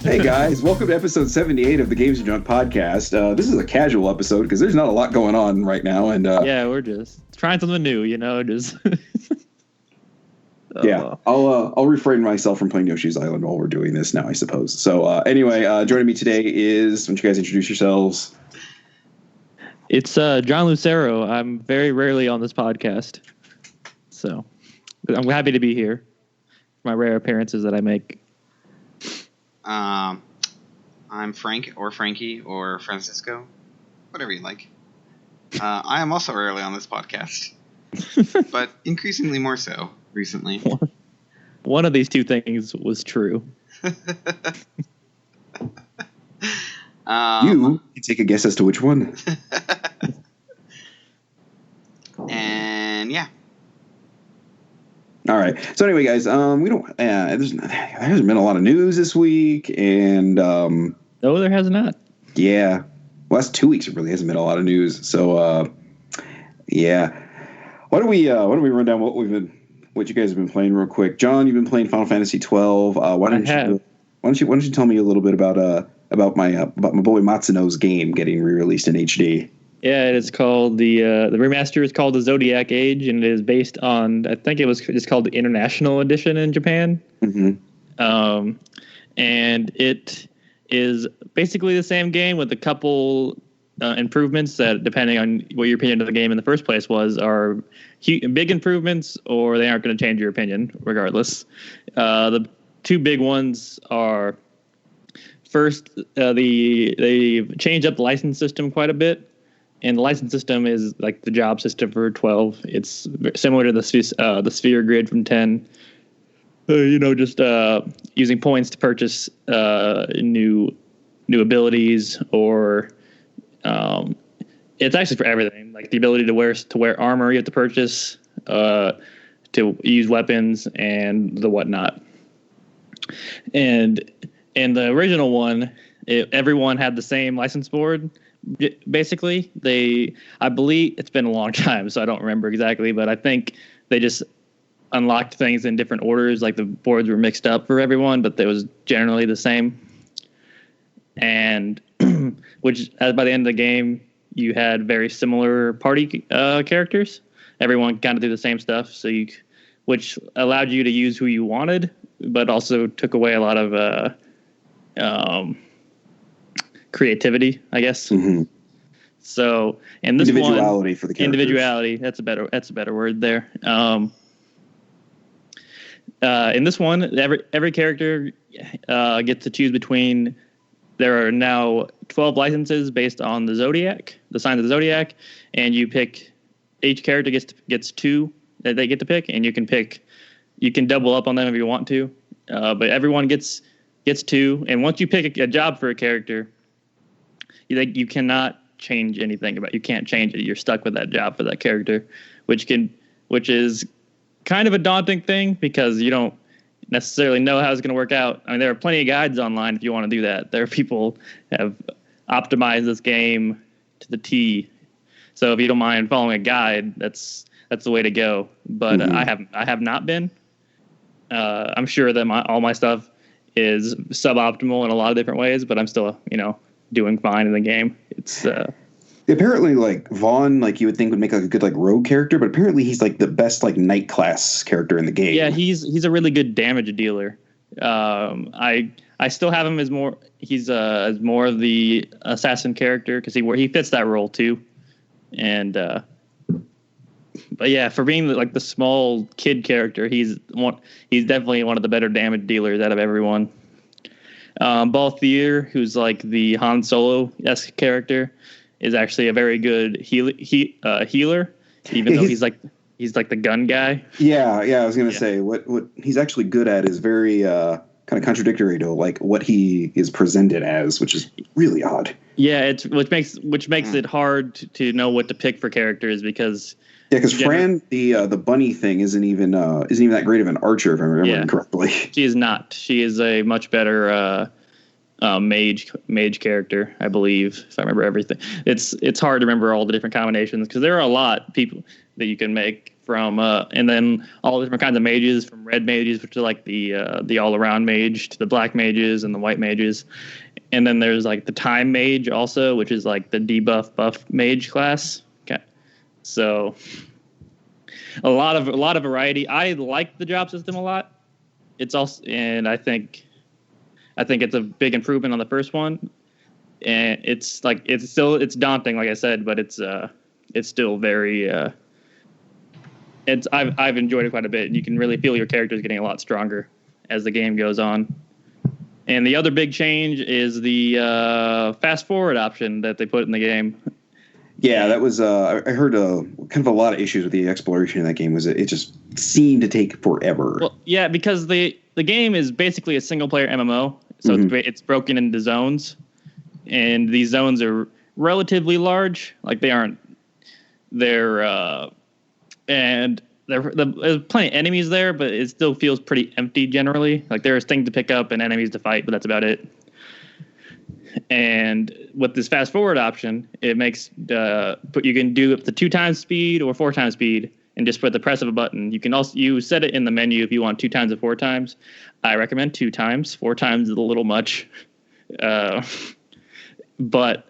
Hey guys, welcome to episode 78 of the Games and Junk podcast. This is a casual episode because there's not a lot going on right now, and yeah, we're just trying something new, just yeah. I'll refrain myself from playing Yoshi's Island while we're doing this now, I suppose. So anyway, joining me today is, why don't you guys introduce yourselves? It's John Lucero. I'm very rarely on this podcast, so I'm happy to be here. My rare appearances that I make. I'm Frank or Franky or Francisco, whatever you like. I am also rarely on this podcast, but increasingly more so recently. One of these two things was true. You can take a guess as to which one. And yeah. All right. So anyway, guys, we don't. There hasn't been a lot of news this week, and no, there has not. Yeah, last 2 weeks it really hasn't been a lot of news. So yeah, why don't we run down what you guys have been playing real quick? John, you've been playing Final Fantasy 12. Why don't you tell me a little bit about my boy Matsuno's game getting re-released in HD? Yeah, it is called the remaster is called the Zodiac Age, and it is based on, I think it was just called the International Edition in Japan. Mm-hmm. And it is basically the same game with a couple improvements that, depending on what your opinion of the game in the first place was, are big improvements, or they aren't going to change your opinion regardless. The two big ones are, first, they changed up the license system quite a bit. And the license system is like the job system for 12. It's similar to the sphere grid from 10. Just using points to purchase new abilities, or it's actually for everything. Like the ability to wear armor, you have to purchase to use weapons and the whatnot. And in the original one, everyone had the same license board. Basically, I believe it's been a long time, so I don't remember exactly, but I think they just unlocked things in different orders. Like the boards were mixed up for everyone, but it was generally the same. And which, by the end of the game, you had very similar party characters. Everyone kind of did the same stuff, which allowed you to use who you wanted, but also took away a lot of creativity, I guess. Mm-hmm. So, and this individuality for the characters. Individuality. That's a better word there. In this one, every character gets to choose between. There are now 12 licenses based on the Zodiac, the sign of the Zodiac, and you pick. Each character gets two that they get to pick, and you can double up on them if you want to. But everyone gets two, and once you pick a job for a character, you cannot change anything about it. You can't change it. You're stuck with that job for that character, which is kind of a daunting thing because you don't necessarily know how it's going to work out. I mean, there are plenty of guides online if you want to do that. There are people that have optimized this game to the T. So if you don't mind following a guide, that's the way to go. But I have not been. I'm sure that all my stuff is suboptimal in a lot of different ways, but I'm still, doing fine in the game. It's apparently like Vaughn, like you would think would make like a good like rogue character, but apparently he's like the best like knight class character in the game. Yeah, he's a really good damage dealer. I still have him as more of the assassin character because he fits that role too. And but yeah, for being like the small kid character, he's definitely one of the better damage dealers out of everyone. Balthier, who's like the Han Solo-esque character, is actually a very good healer, even though he's like the gun guy. Yeah, I was gonna say what he's actually good at is very kind of contradictory to like what he is presented as, which is really odd. Yeah, which makes it hard to know what to pick for characters because. Yeah, because Fran, the bunny thing isn't even that great of an archer, if I remember correctly. She is not. She is a much better mage character, I believe, if I remember everything. It's hard to remember all the different combinations because there are a lot of people that you can make. from and then all the different kinds of mages, from red mages, which are like the all around mage, to the black mages and the white mages. And then there's like the time mage also, which is like the debuff buff mage class. Okay. So a lot of variety. I like the job system a lot. It's also, and I think it's a big improvement on the first one. And it's daunting, like I said, but it's still very I've enjoyed it quite a bit. You can really feel your characters getting a lot stronger as the game goes on. And the other big change is the fast forward option that they put in the game. Yeah, that was I heard kind of a lot of issues with the exploration in that game. Was it just seemed to take forever. Well, yeah, because the game is basically a single player MMO, so it's broken into zones, and these zones are relatively large. Like there's plenty of enemies there, but it still feels pretty empty generally. Like there's things to pick up and enemies to fight, but that's about it. And with this fast forward option, it makes you can do up to 2 times speed or 4 times speed, and just with the press of a button. You can also set it in the menu if you want 2 times or 4 times. I recommend 2 times. 4 times is a little much, but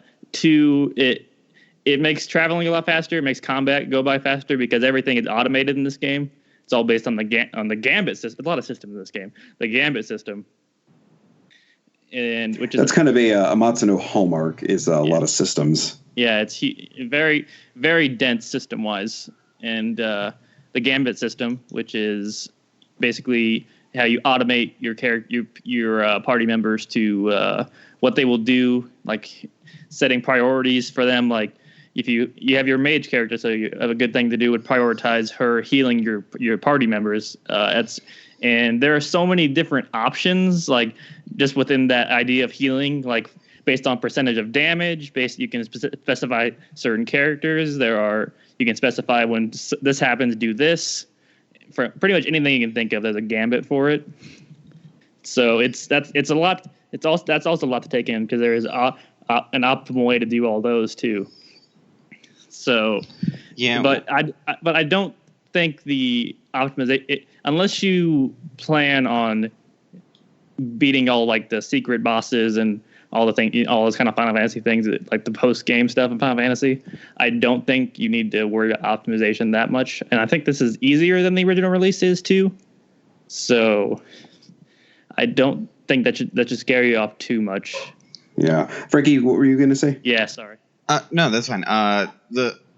it makes traveling a lot faster. It makes combat go by faster because everything is automated in this game. It's all based on the gambit system. A lot of systems in this game. The gambit system, and which is that's kind of a Matsuno hallmark is a lot of systems. Yeah, it's very, very dense system wise, and the gambit system, which is basically how you automate your party members to what they will do, like setting priorities for them, like. If you have your mage character, so you have a good thing to do would prioritize her healing your party members. And there are so many different options, like just within that idea of healing, like based on percentage of damage. You can specify certain characters. You can specify when this happens, do this. For pretty much anything you can think of, there's a gambit for it. So it's a lot. That's also a lot to take in because there is an optimal way to do all those too. So, yeah, but I don't think the optimization, unless you plan on beating all like the secret bosses and all those kind of Final Fantasy things, like the post game stuff in Final Fantasy, I don't think you need to worry about optimization that much. And I think this is easier than the original release is too. So I don't think that should scare you off too much. Yeah, Franky, what were you going to say? Yeah, sorry. No, that's fine.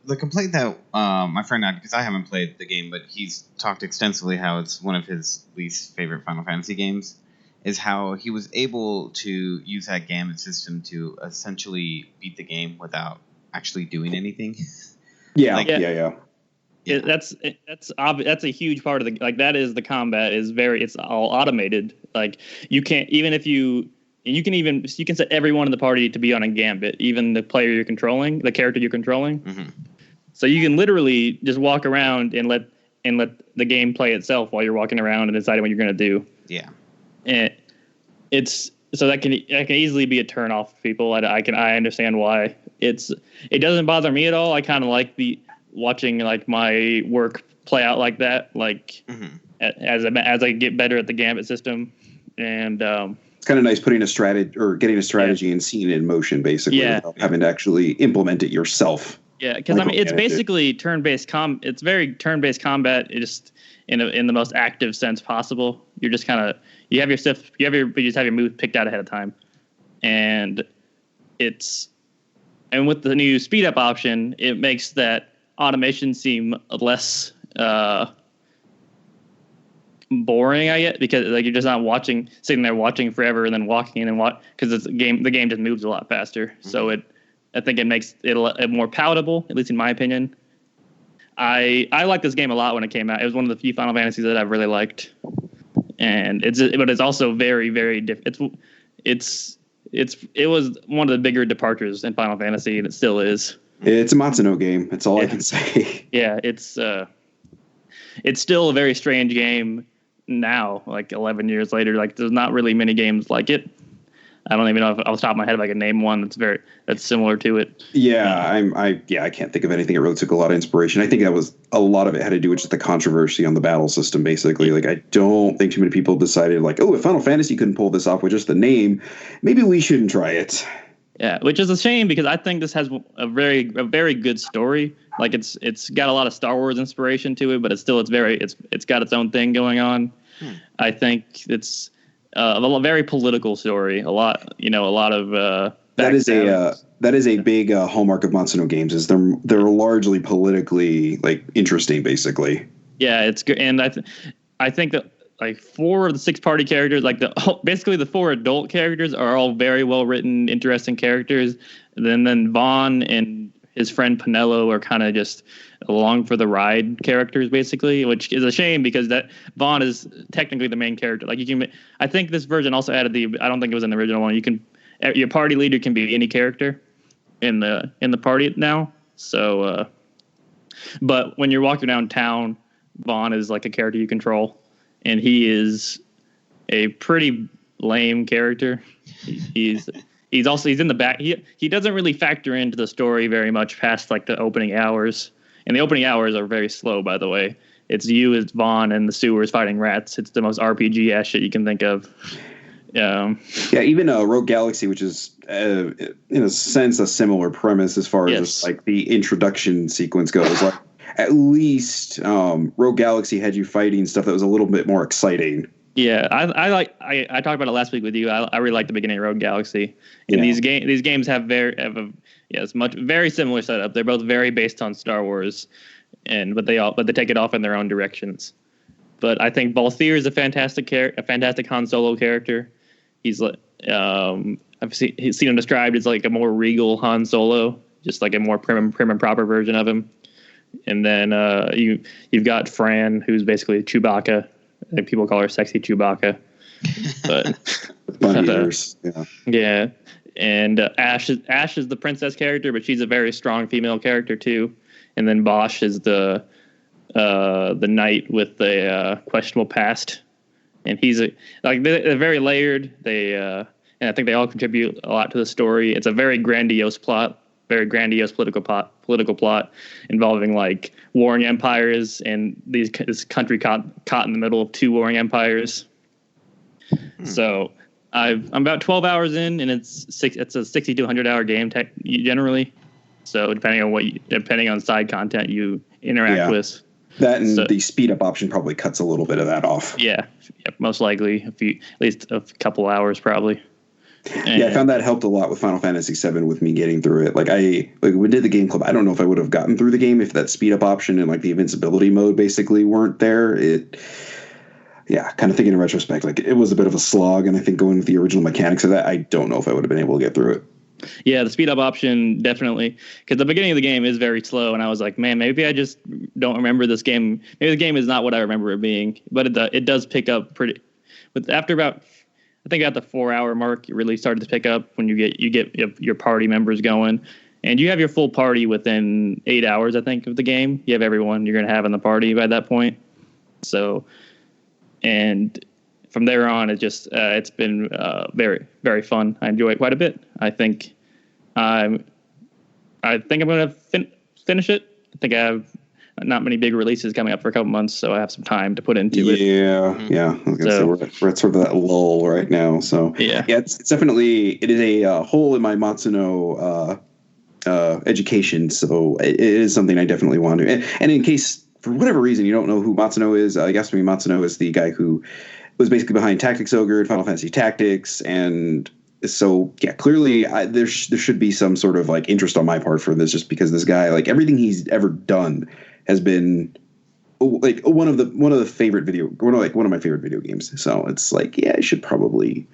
The complaint that my friend had, because I haven't played the game, but he's talked extensively how it's one of his least favorite Final Fantasy games, is how he was able to use that gambit system to essentially beat the game without actually doing anything. Yeah, Yeah. That's a huge part of that is the combat it's all automated. Like you can't, even if you can set everyone in the party to be on a gambit, even the player you're controlling, the character you're controlling. Mm-hmm. So you can literally just walk around and let the game play itself while you're walking around and deciding what you're going to do. Yeah. And that can easily be a turn off for people. I understand why. It doesn't bother me at all. I kind of like watching like my work play out like that, like as I get better at the gambit system. And it's kind of nice putting a strategy or getting a strategy and seeing it in motion, basically, without having to actually implement it yourself. Yeah, because it's basically turn-based It's very turn-based combat. It just in the most active sense possible. You're just kind of you just have your move picked out ahead of time, and with the new speed up option, it makes that automation seem less boring, I get, because like you're just not sitting there watching forever and then walking and then because the game just moves a lot faster. Mm-hmm. So I think it makes it more palatable, at least in my opinion. I liked this game a lot when it came out. It was one of the few Final Fantasies that I've really liked, and it's also very, very different. It was one of the bigger departures in Final Fantasy, and it still is. It's a Matsuno game. That's all I can say. Yeah, it's still a very strange game now, like 11 years later. Like there's not really many games like it. I don't even know if off the top of my head if I could name one that's similar to it. Yeah, I can't think of anything that really took a lot of inspiration. I think that was a lot of it had to do with just the controversy on the battle system, basically. Like, I don't think too many people decided, like, oh, if Final Fantasy couldn't pull this off with just the name, maybe we shouldn't try it. Yeah, which is a shame because I think this has a very good story. Like it's got a lot of Star Wars inspiration to it, but it's got its own thing going on. I think it's a very political story. A lot of that is a big hallmark of Matsuno games. Is they're largely politically like interesting, basically. Yeah, it's good, and I think that like 4 of the 6 party characters, like basically the 4 adult characters are all very well written, interesting characters. And then Vaughn and his friend Pinello are kind of just along for the ride characters, basically, which is a shame because that Vaughn is technically the main character. Like I think this version also added I don't think it was in the original one. Your party leader can be any character in the party now. So, but when you're walking down town, Vaughn is like a character you control. And he is a pretty lame character. He's in the back. He doesn't really factor into the story very much past like the opening hours. And the opening hours are very slow, by the way. It's you as Vaughn and the sewers fighting rats. It's the most RPG ass shit you can think of. Yeah, even Rogue Galaxy, which is in a sense a similar premise as far as just like the introduction sequence goes. Like, at least Rogue Galaxy had you fighting stuff that was a little bit more exciting. Yeah, I talked about it last week with you. I really like the beginning of Rogue Galaxy. And these games have very similar setup. They're both very based on Star Wars, but they take it off in their own directions. But I think Balthier is a fantastic Han Solo character. He's I've seen him described as like a more regal Han Solo, just like a more prim and proper version of him. And then you've got Fran, who's basically Chewbacca. I think people call her sexy Chewbacca. But bunny ears. Yeah. And Ash is the princess character, but she's a very strong female character too. And then Bosch is the knight with the questionable past, and they're very layered. And I think they all contribute a lot to the story. It's a very grandiose plot. Very grandiose political plot involving like warring empires and this country caught in the middle of 2 warring empires. So I'm about 12 hours in, and it's a 60 to 100 hour game generally. So depending on side content you interact with. That and the speed up option probably cuts a little bit of that off. Yeah, most likely at least a couple hours probably. I found that helped a lot with Final Fantasy VII with me getting through it. Like when we did the game club, I don't know if I would have gotten through the game if that speed up option and like the invincibility mode basically weren't there. Kind of thinking in retrospect, like it was a bit of a slog, and I think going with the original mechanics of that, I don't know if I would have been able to get through it. Yeah, the speed up option definitely, because the beginning of the game is very slow, and I was like, man, maybe I just don't remember this game. Maybe the game is not what I remember it being, but it does pick up pretty. But after about, I think at the 4-hour mark, it really started to pick up when you get your party members going, and you have your full party within 8 hours, I think, of the game. You have everyone you're going to have in the party by that point. So, and from there on, it's been very, very fun. I enjoy it quite a bit. I think I'm going to finish it. I think I have not many big releases coming up for a couple months, so I have some time to put into it. Yeah. I was gonna say we're at sort of that lull right now. So it's definitely it is a hole in my Matsuno education. So it is something I definitely want to. And in case for whatever reason you don't know who Matsuno is, Yasumi Matsuno is the guy who was basically behind Tactics Ogre and Final Fantasy Tactics, and so clearly there should be some sort of like interest on my part for this, just because this guy, like everything he's ever done has been like one of my favorite video games. So it's like, I should probably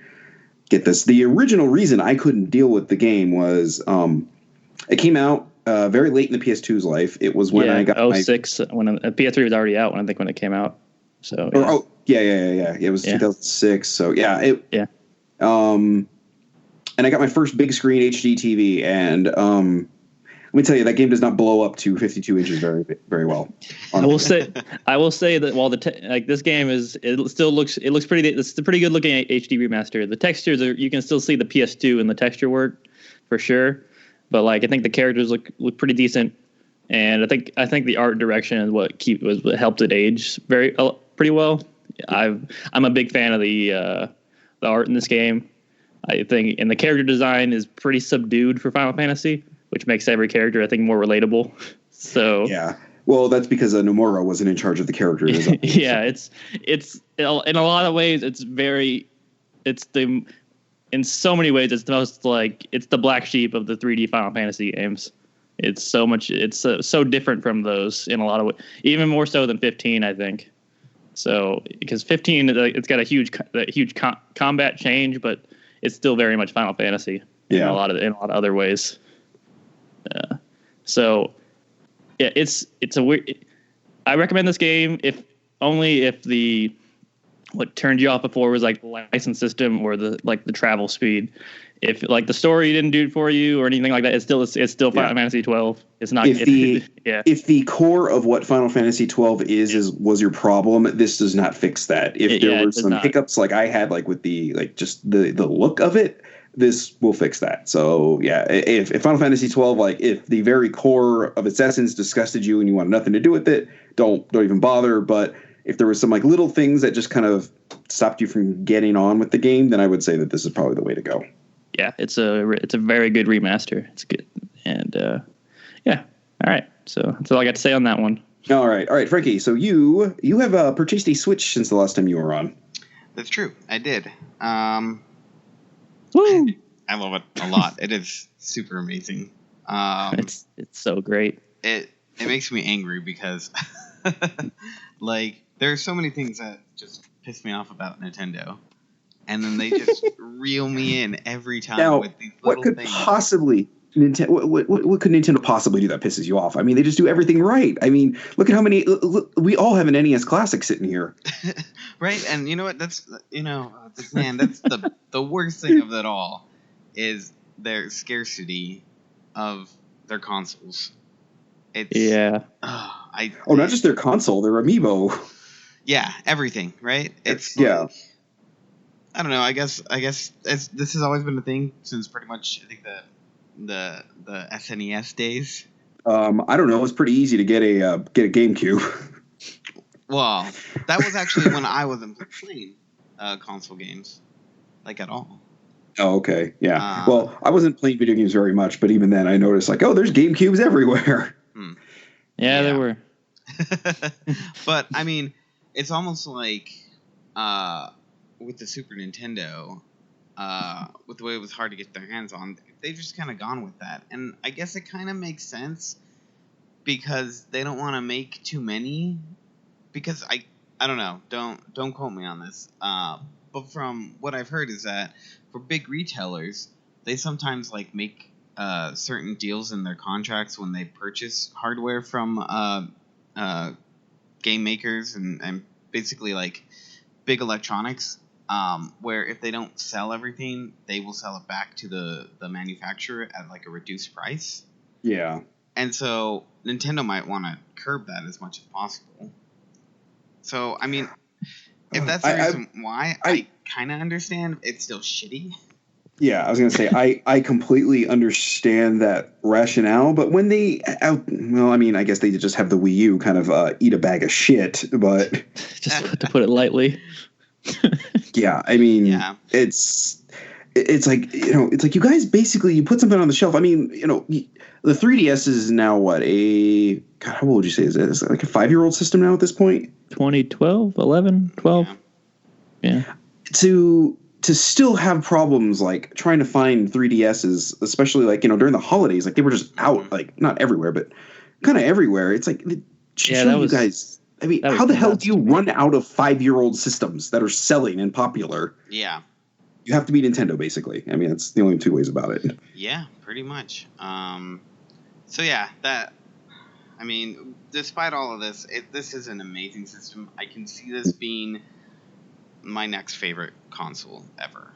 get this. The original reason I couldn't deal with the game was it came out very late in the PS2's life. It was when I got 06 when PS3 was already out when it came out. So it was 2006. So and I got my first big screen HD TV, and Let me tell you, that game does not blow up to 52 inches very, very well. I will say that while this game it's a pretty good looking HD remaster. The textures you can still see the PS2 and the texture work for sure, but like I think the characters look pretty decent, and I think the art direction is what helped it age pretty well. I'm a big fan of the art in this game. I think, and the character design is pretty subdued for Final Fantasy, which makes every character, I think, more relatable. So yeah, well, that's because Nomura wasn't in charge of the character design. Yeah, it's in a lot of ways in so many ways it's the most like it's the black sheep of the 3D Final Fantasy games. It's so different from those in a lot of ways, even more so than 15, I think. So because 15, it's got a huge combat change, but it's still very much Final Fantasy in a lot of other ways. So yeah, it's a weird. I recommend this game if what turned you off before was like the license system or the travel speed. If like the story didn't do it for you or anything like that, it's still Final Fantasy 12. It's not. If the core of what Final Fantasy 12 was your problem, this does not fix that. If there were some hiccups like I had, like with the just the look of it, this will fix that. So yeah, if Final Fantasy 12, like if the very core of its essence disgusted you and you want nothing to do with it, don't even bother. But if there was some like little things that just kind of stopped you from getting on with the game, then I would say that this is probably the way to go. Yeah, it's a very good remaster. It's good, and yeah. All right, so that's all I got to say on that one. All right, Franky. So you have purchased a Switch since the last time you were on. That's true. I did. Woo! I love it a lot. It is super amazing. It's so great. It makes me angry because like there are so many things that just piss me off about Nintendo. And then they just reel me in every time with these little things. What could Nintendo possibly do that pisses you off? I mean, they just do everything right. I mean, look at how many. We all have an NES Classic sitting here, right? And you know what? That's that's the worst thing of it all is their scarcity of their consoles. Not just their console, their amiibo. Yeah, everything. Right? It's I don't know. I guess this has always been a thing since pretty much I think the SNES days. I don't know. It's pretty easy to get a GameCube. Well, that was actually when I wasn't playing console games like at all. Oh, okay. Yeah. Well, I wasn't playing video games very much, but even then I noticed like, oh, there's GameCubes everywhere. Yeah, there were. But I mean, it's almost like with the Super Nintendo, with the way it was hard to get their hands on, they've just kind of gone with that. And I guess it kind of makes sense because they don't want to make too many. Because I don't know, don't quote me on this. But from what I've heard is that for big retailers, they sometimes like make certain deals in their contracts when they purchase hardware from game makers and basically like big electronics. Where if they don't sell everything, they will sell it back to the manufacturer at like a reduced price. Yeah. And so Nintendo might want to curb that as much as possible. So, I mean, if that's the reason why, I kind of understand. It's still shitty. Yeah, I was going to say, I completely understand that rationale, but when I mean, I guess they just have the Wii U kind of eat a bag of shit, but... Just to put it lightly. Yeah, I mean, it's like, it's like you guys basically, you put something on the shelf. I mean, the 3DS is now what, God, how old would you say is it? Is it like a 5-year-old system now at this point? 2012, 11, 12. Yeah. To still have problems like trying to find 3DSs, especially like, during the holidays, like they were just out, like not everywhere, but kind of everywhere. It's like, you guys. I mean, how the hell do you run out of 5-year-old systems that are selling and popular? Yeah. You have to be Nintendo, basically. I mean, that's the only two ways about it. Yeah, pretty much. So yeah, I mean, despite all of this, this is an amazing system. I can see this being my next favorite console ever.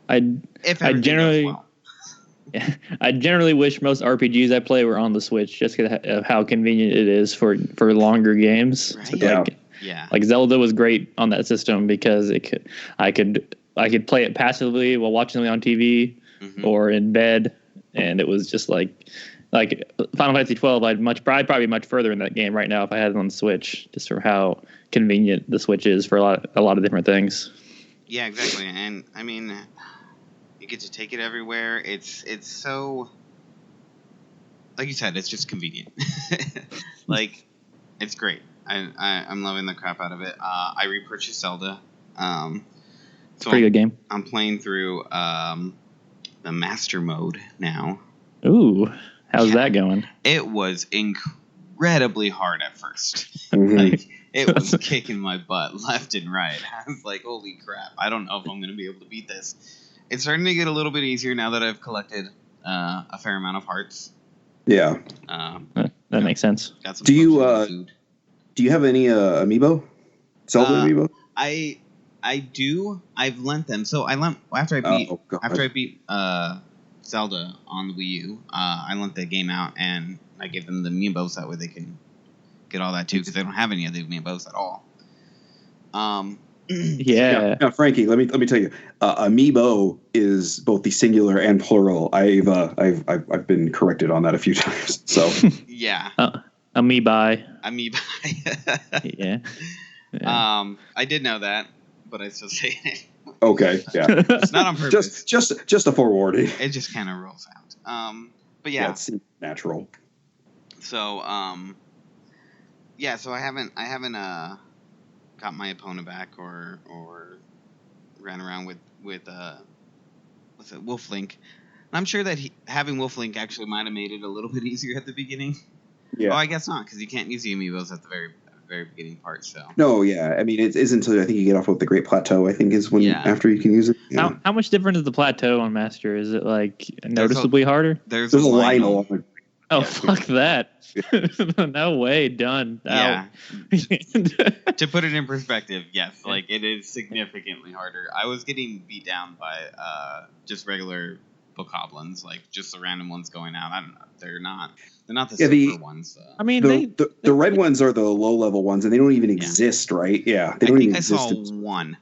I generally... I generally wish most RPGs I play were on the Switch, just because of how convenient it is for longer games. Right? Like Zelda was great on that system because I could play it passively while watching it on TV or in bed, and it was just like Final Fantasy 12. I'd probably much further in that game right now if I had it on the Switch, just for how convenient the Switch is for a lot of different things. Yeah, exactly. And I mean, you get to take it everywhere. It's so, like you said, it's just convenient. Like, it's great. I'm loving the crap out of it. I repurchased Zelda. So pretty good game. I'm playing through the master mode now. Ooh, how's that going? It was incredibly hard at first. Like, it was kicking my butt left and right. I was like, holy crap, I don't know if I'm going to be able to beat this. It's starting to get a little bit easier now that I've collected a fair amount of hearts. Yeah. That makes sense. Got some do you have any amiibo? Zelda amiibo? I do. I've lent them. So after I beat Zelda on the Wii U, I lent the game out and I gave them the amiibos, that way they can get all that too, because they don't have any of the amiibos at all. Yeah. Now, Franky, let me tell you, amiibo is both the singular and plural. I've been corrected on that a few times. So yeah. Amoebai. Yeah. I did know that, but I still say it. Okay. Yeah. It's not on purpose. Just a forewarning. It just kind of rolls out. But yeah, it's natural. So yeah. So I haven't got my opponent back or ran around with what's it, Wolflink. And I'm sure that having Wolflink actually might have made it a little bit easier at the beginning. Yeah. Oh, I guess not, because you can't use the amiibos at the very beginning part. So. No, yeah. I mean, it isn't until I think you get off with the Great Plateau, I think, is when after you can use it. Yeah. How much different is the plateau on Master? Is it like noticeably harder? There's a Lionel. Oh, fuck that. No way. Done. Yeah. To put it in perspective, yes. Like, it is significantly harder. I was getting beat down by just regular bokoblins, like just the random ones going out. I don't know. They're not the super ones. I mean, the red ones are the low level ones, and they don't even exist, right? Yeah. They don't even exist. I saw one.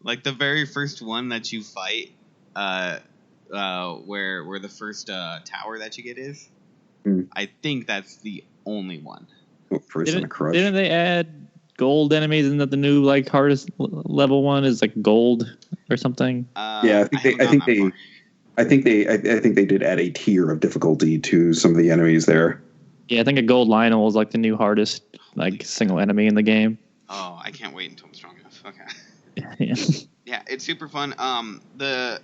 Like the very first one that you fight, where the first tower that you get is. I think that's the only one. Didn't they add gold enemies? Isn't that the new like hardest level one is like gold or something? Yeah, I think they did add a tier of difficulty to some of the enemies there. Yeah, I think a gold Lionel is like the new hardest single enemy in the game. Oh, I can't wait until I'm strong enough. Okay. Yeah. Yeah, it's super fun. The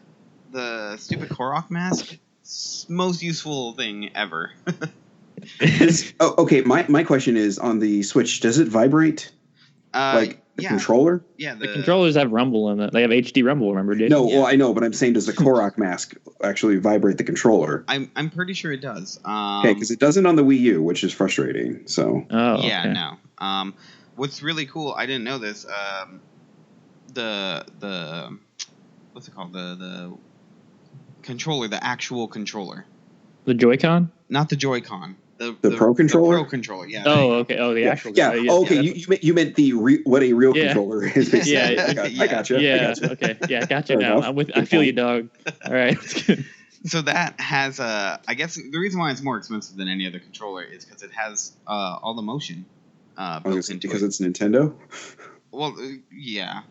stupid Korok mask, most useful thing ever. Okay, my question is, on the Switch, does it vibrate like the controller? Yeah, the controllers have rumble in it. They have HD rumble, remember? No, well, I know, but I'm saying, does the Korok mask actually vibrate the controller? I'm pretty sure it does. Okay, because it doesn't on the Wii U, which is frustrating. So yeah, no. What's really cool, I didn't know this. The what's it called? The controller, the actual controller. The Joy-Con? Not the Joy-Con. The Pro controller? The Pro controller, yeah. Oh, okay. Oh, the actual. Yeah. Okay, you meant what a real controller is. Yeah. I gotcha. Yeah. Okay. Yeah, gotcha now. I feel you, dog. All right. So that has I guess the reason why it's more expensive than any other controller is because it has all the motion built into because it. It's Nintendo. Well, yeah,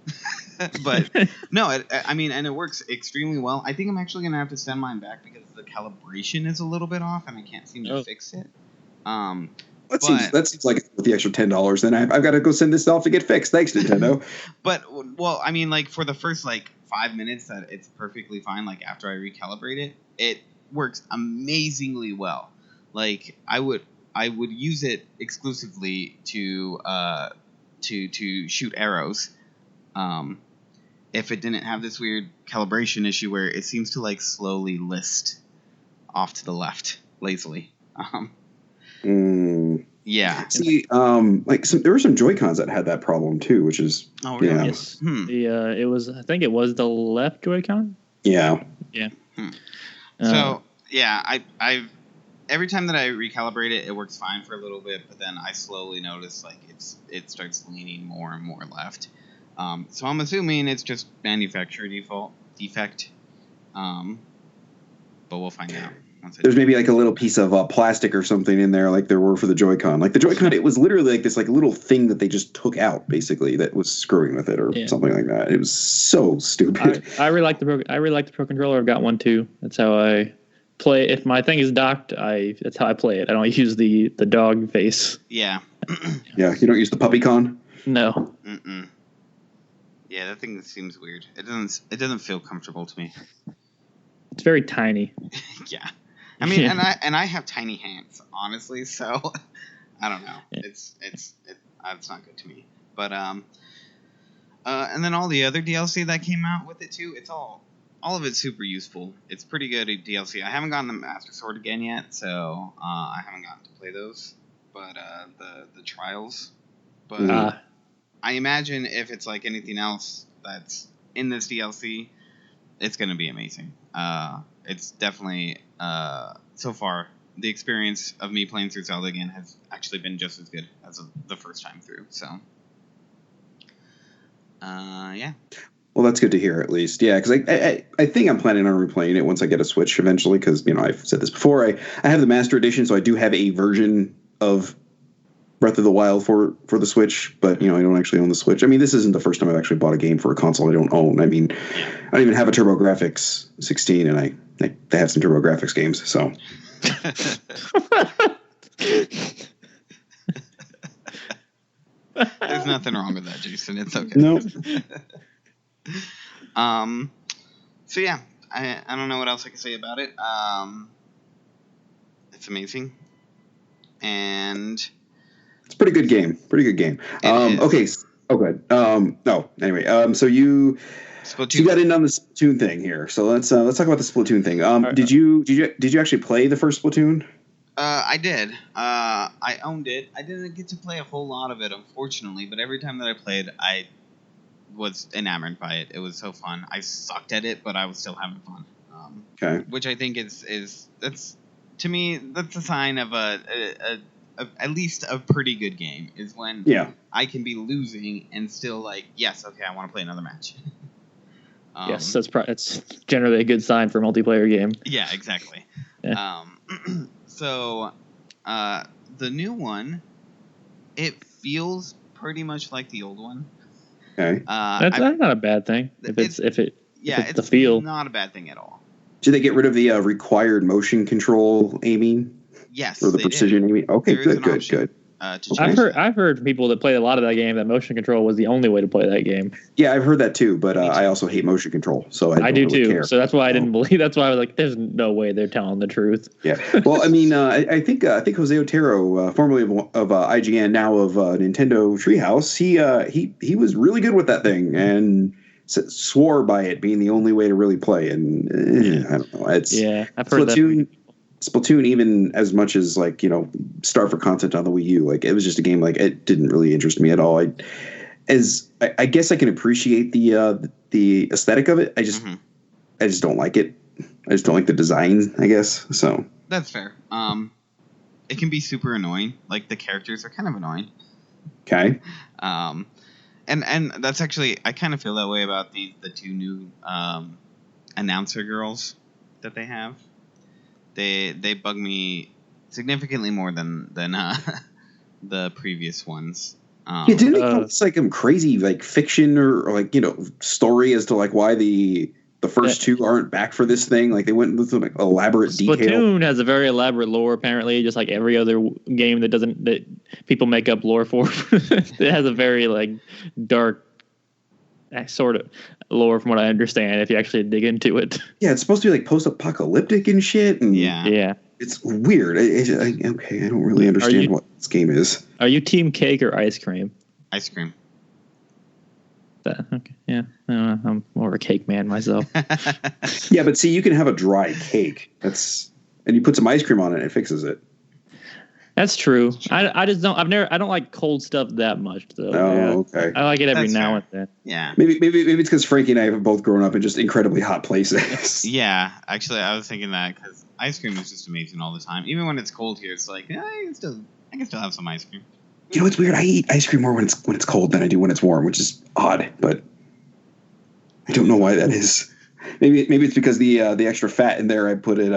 but no, and it works extremely well. I think I'm actually gonna have to send mine back because the calibration is a little bit off, and I can't seem to fix it. That seems like with the extra $10, then I've got to go send this off to get fixed. Thanks, Nintendo. But I mean, like for the first 5 minutes, that it's perfectly fine. Like after I recalibrate it works amazingly well. Like I would use it exclusively to shoot arrows, if it didn't have this weird calibration issue where it seems to slowly list off to the left lazily. Yeah. See, there were some Joy-Cons that had that problem too, which is really? Yes. I think it was the left Joy-Con. Yeah. Yeah. So yeah, I've every time that I recalibrate it, it works fine for a little bit, but then I slowly notice like it starts leaning more and more left. So I'm assuming it's just manufacturer defect. But we'll find out. There's maybe like a little piece of plastic or something in there, like there were for the Joy-Con. Like the Joy-Con, it was literally like this like little thing that they just took out, basically, that was screwing with it or something like that. It was so stupid. I really like the Pro Controller. I've got one too. That's how I play. If my thing is docked, that's how I play it. I don't use the dog face. Yeah. Yeah, you don't use the PuppyCon? No. Mm-mm. Yeah, that thing seems weird. It doesn't feel comfortable to me. It's very tiny. Yeah. I mean, and I have tiny hands, honestly, so I don't know. Yeah. It's not good to me. But and then all the other DLC that came out with it too, it's all of it's super useful. It's pretty good at DLC. I haven't gotten the Master Sword again yet, so I haven't gotten to play those. But the trials. But I imagine if it's like anything else that's in this DLC, it's going to be amazing. It's definitely, so far, the experience of me playing through Zelda again has actually been just as good as the first time through. So, yeah. Well, that's good to hear, at least. Yeah, because I think I'm planning on replaying it once I get a Switch eventually, because, I've said this before. I have the Master Edition, so I do have a version of Breath of the Wild for the Switch, but, I don't actually own the Switch. I mean, this isn't the first time I've actually bought a game for a console I don't own. I mean, I don't even have a TurboGrafx 16, and they have some TurboGrafx games, so. There's nothing wrong with that, Jason. It's okay. No. So yeah, I don't know what else I can say about it. It's amazing. And it's a pretty good game. Okay. Oh, good. Anyway, so you got in on the Splatoon thing here. So let's talk about the Splatoon thing. Did you actually play the first Splatoon? I did. I owned it. I didn't get to play a whole lot of it, unfortunately, but every time that I played, I was enamored by it. It was so fun. I sucked at it, but I was still having fun. Okay. Which I think is that's, to me, that's a sign of at least a pretty good game, is when I can be losing and still like, yes, okay, I want to play another match. Yes, that's generally a good sign for a multiplayer game. Yeah, exactly. Yeah. So, the new one, it feels pretty much like the old one. Okay. That's not a bad thing. If it's the feel. Not a bad thing at all. Did they get rid of the required motion control aiming? Yes, or the precision aiming? Okay, good. I've heard from people that play a lot of that game that motion control was the only way to play that game. Yeah, I've heard that too, but I also hate motion control, so I do really too. Care. So that's why I didn't believe. That's why I was like, "There's no way they're telling the truth." Yeah. Well, I mean, I think Jose Otero, formerly of IGN, now of Nintendo Treehouse, he was really good with that thing and swore by it being the only way to really play. And I don't know. I've heard that. Splatoon, even as much as Star for content on the Wii U, it was just a game it didn't really interest me at all. I guess I can appreciate the aesthetic of it. I just don't like it. I just don't like the design, I guess. So that's fair. It can be super annoying. Like the characters are kind of annoying. Okay. And that's actually, I kind of feel that way about the two new announcer girls that they have. They bug me significantly more than the previous ones. Didn't they call this crazy fiction or story as to why the first two aren't back for this thing? They went into some elaborate detail. Splatoon has a very elaborate lore, apparently, just like every other game that people make up lore for. It has a very dark sort of lore, from what I understand, if you actually dig into it. Yeah, it's supposed to be post-apocalyptic and shit. And yeah. It's weird. I don't really understand what this game is. Are you team cake or ice cream? Ice cream. Okay, yeah. I'm more of a cake man myself. Yeah, but see, you can have a dry cake. And you put some ice cream on it, and it fixes it. That's true. I just don't. I don't like cold stuff that much though. Oh, okay. I like it every That's now fair. and then. Yeah. Maybe it's because Frankie and I have both grown up in just incredibly hot places. Yeah, actually, I was thinking that because ice cream is just amazing all the time. Even when it's cold here, it's like I can still have some ice cream. You know, it's weird. I eat ice cream more when it's cold than I do when it's warm, which is odd, but I don't know why that is. Maybe it's because the extra fat in there I put it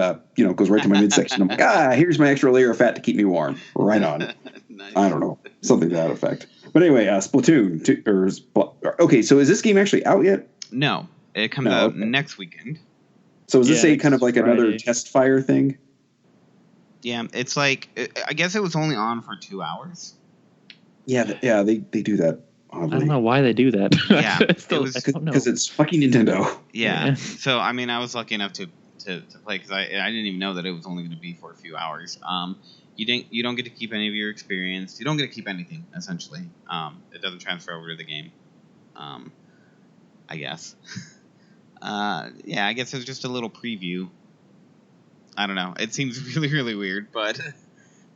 goes right to my midsection. I'm like, here's my extra layer of fat to keep me warm. Right on. Nice. I don't know, something to that effect. But anyway, Splatoon 2 okay. So is this game actually out yet? No, it comes out next weekend. So is this a kind of like Friday. another test fire thing? Yeah, it's like I guess it was only on for 2 hours. Yeah, they do that. Oddly. I don't know why they do that. Yeah, because it's fucking Nintendo. Yeah. So I mean, I was lucky enough to play because I didn't even know that it was only going to be for a few hours. You don't get to keep any of your experience. You don't get to keep anything essentially. It doesn't transfer over to the game. I guess. I guess it was just a little preview. I don't know. It seems really really weird, but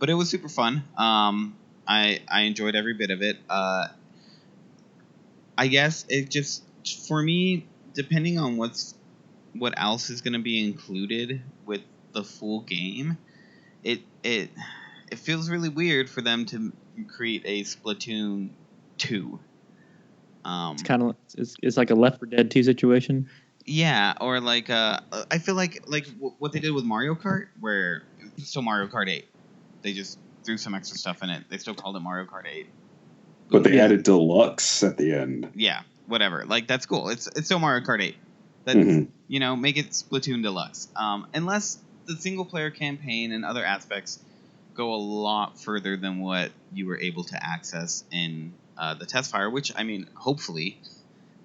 it was super fun. I enjoyed every bit of it. I guess it just, for me, depending on what else is going to be included with the full game, it feels really weird for them to create a Splatoon 2. It's kind of it's like a Left 4 Dead 2 situation. Yeah, or like I feel like what they did with Mario Kart, where it's still Mario Kart 8. They just threw some extra stuff in it. They still called it Mario Kart 8. But they added deluxe at the end. Yeah, whatever. Like, that's cool. It's still Mario Kart 8. That make it Splatoon Deluxe. Unless the single player campaign and other aspects go a lot further than what you were able to access in the test fire, which, I mean, hopefully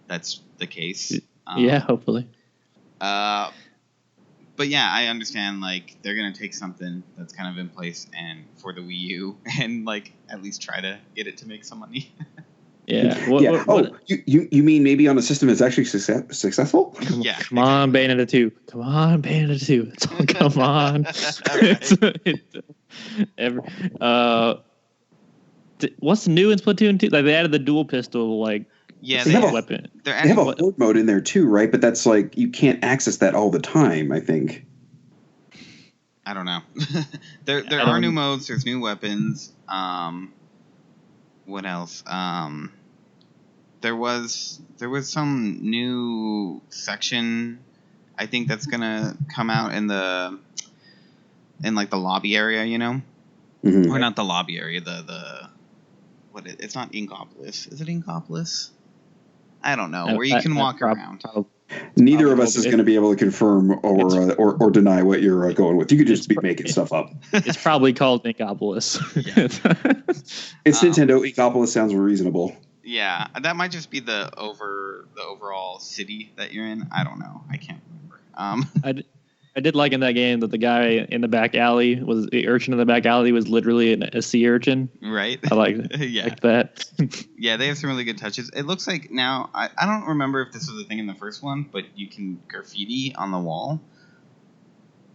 that's the case. Hopefully. But yeah, I understand, like, they're going to take something that's kind of in place and for the Wii U and, like, at least try to get it to make some money. Yeah. What? You mean maybe on a system that's actually successful? Come on, Bayonetta 2. Come on, Bayonetta 2. Come on. What's new in Splatoon 2? Like, they added the dual pistol, like, they have weapon. They have a horde mode in there too, right? But that's like you can't access that all the time, I think. I don't know. There are new modes. There's new weapons. What else? There was some new section. I think that's gonna come out in like the lobby area, you know, or not the lobby area. It's not Inkopolis. Is it Inkopolis? I don't know. Where you can walk around. Neither of us is going to be able to confirm or deny what you're going with. You could just be making stuff up. It's probably called Inkopolis. It's Nintendo. Inkopolis sounds reasonable. Yeah, that might just be the overall city that you're in. I don't know. I can't remember. I did like in that game that the guy in the back alley the urchin in the back alley was literally a sea urchin. Right. I like that. Yeah, they have some really good touches. It looks like now I don't remember if this was a thing in the first one, but you can graffiti on the wall.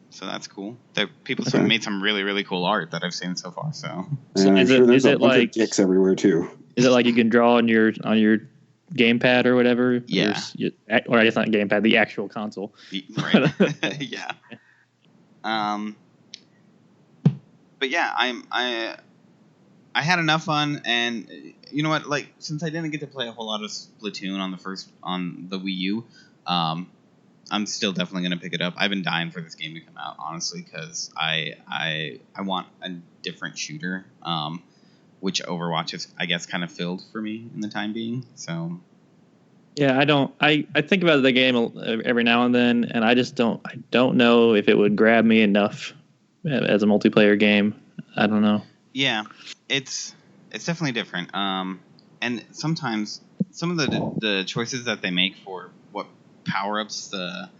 So that's cool. People made some really really cool art that I've seen so far. So is it like dicks everywhere too? Is it like you can draw on your gamepad or whatever? Yeah. Or I guess not gamepad, the actual console. Right. Yeah. But yeah, I had enough fun, and you know what? Like, since I didn't get to play a whole lot of Splatoon on the Wii U, I'm still definitely gonna pick it up. I've been dying for this game to come out, honestly, because I want a different shooter. Which Overwatch is, I guess, kind of filled for me in the time being. So, yeah, I think about the game every now and then, and I don't know if it would grab me enough as a multiplayer game. I don't know. Yeah, it's definitely different. And sometimes some of the choices that they make for what power ups the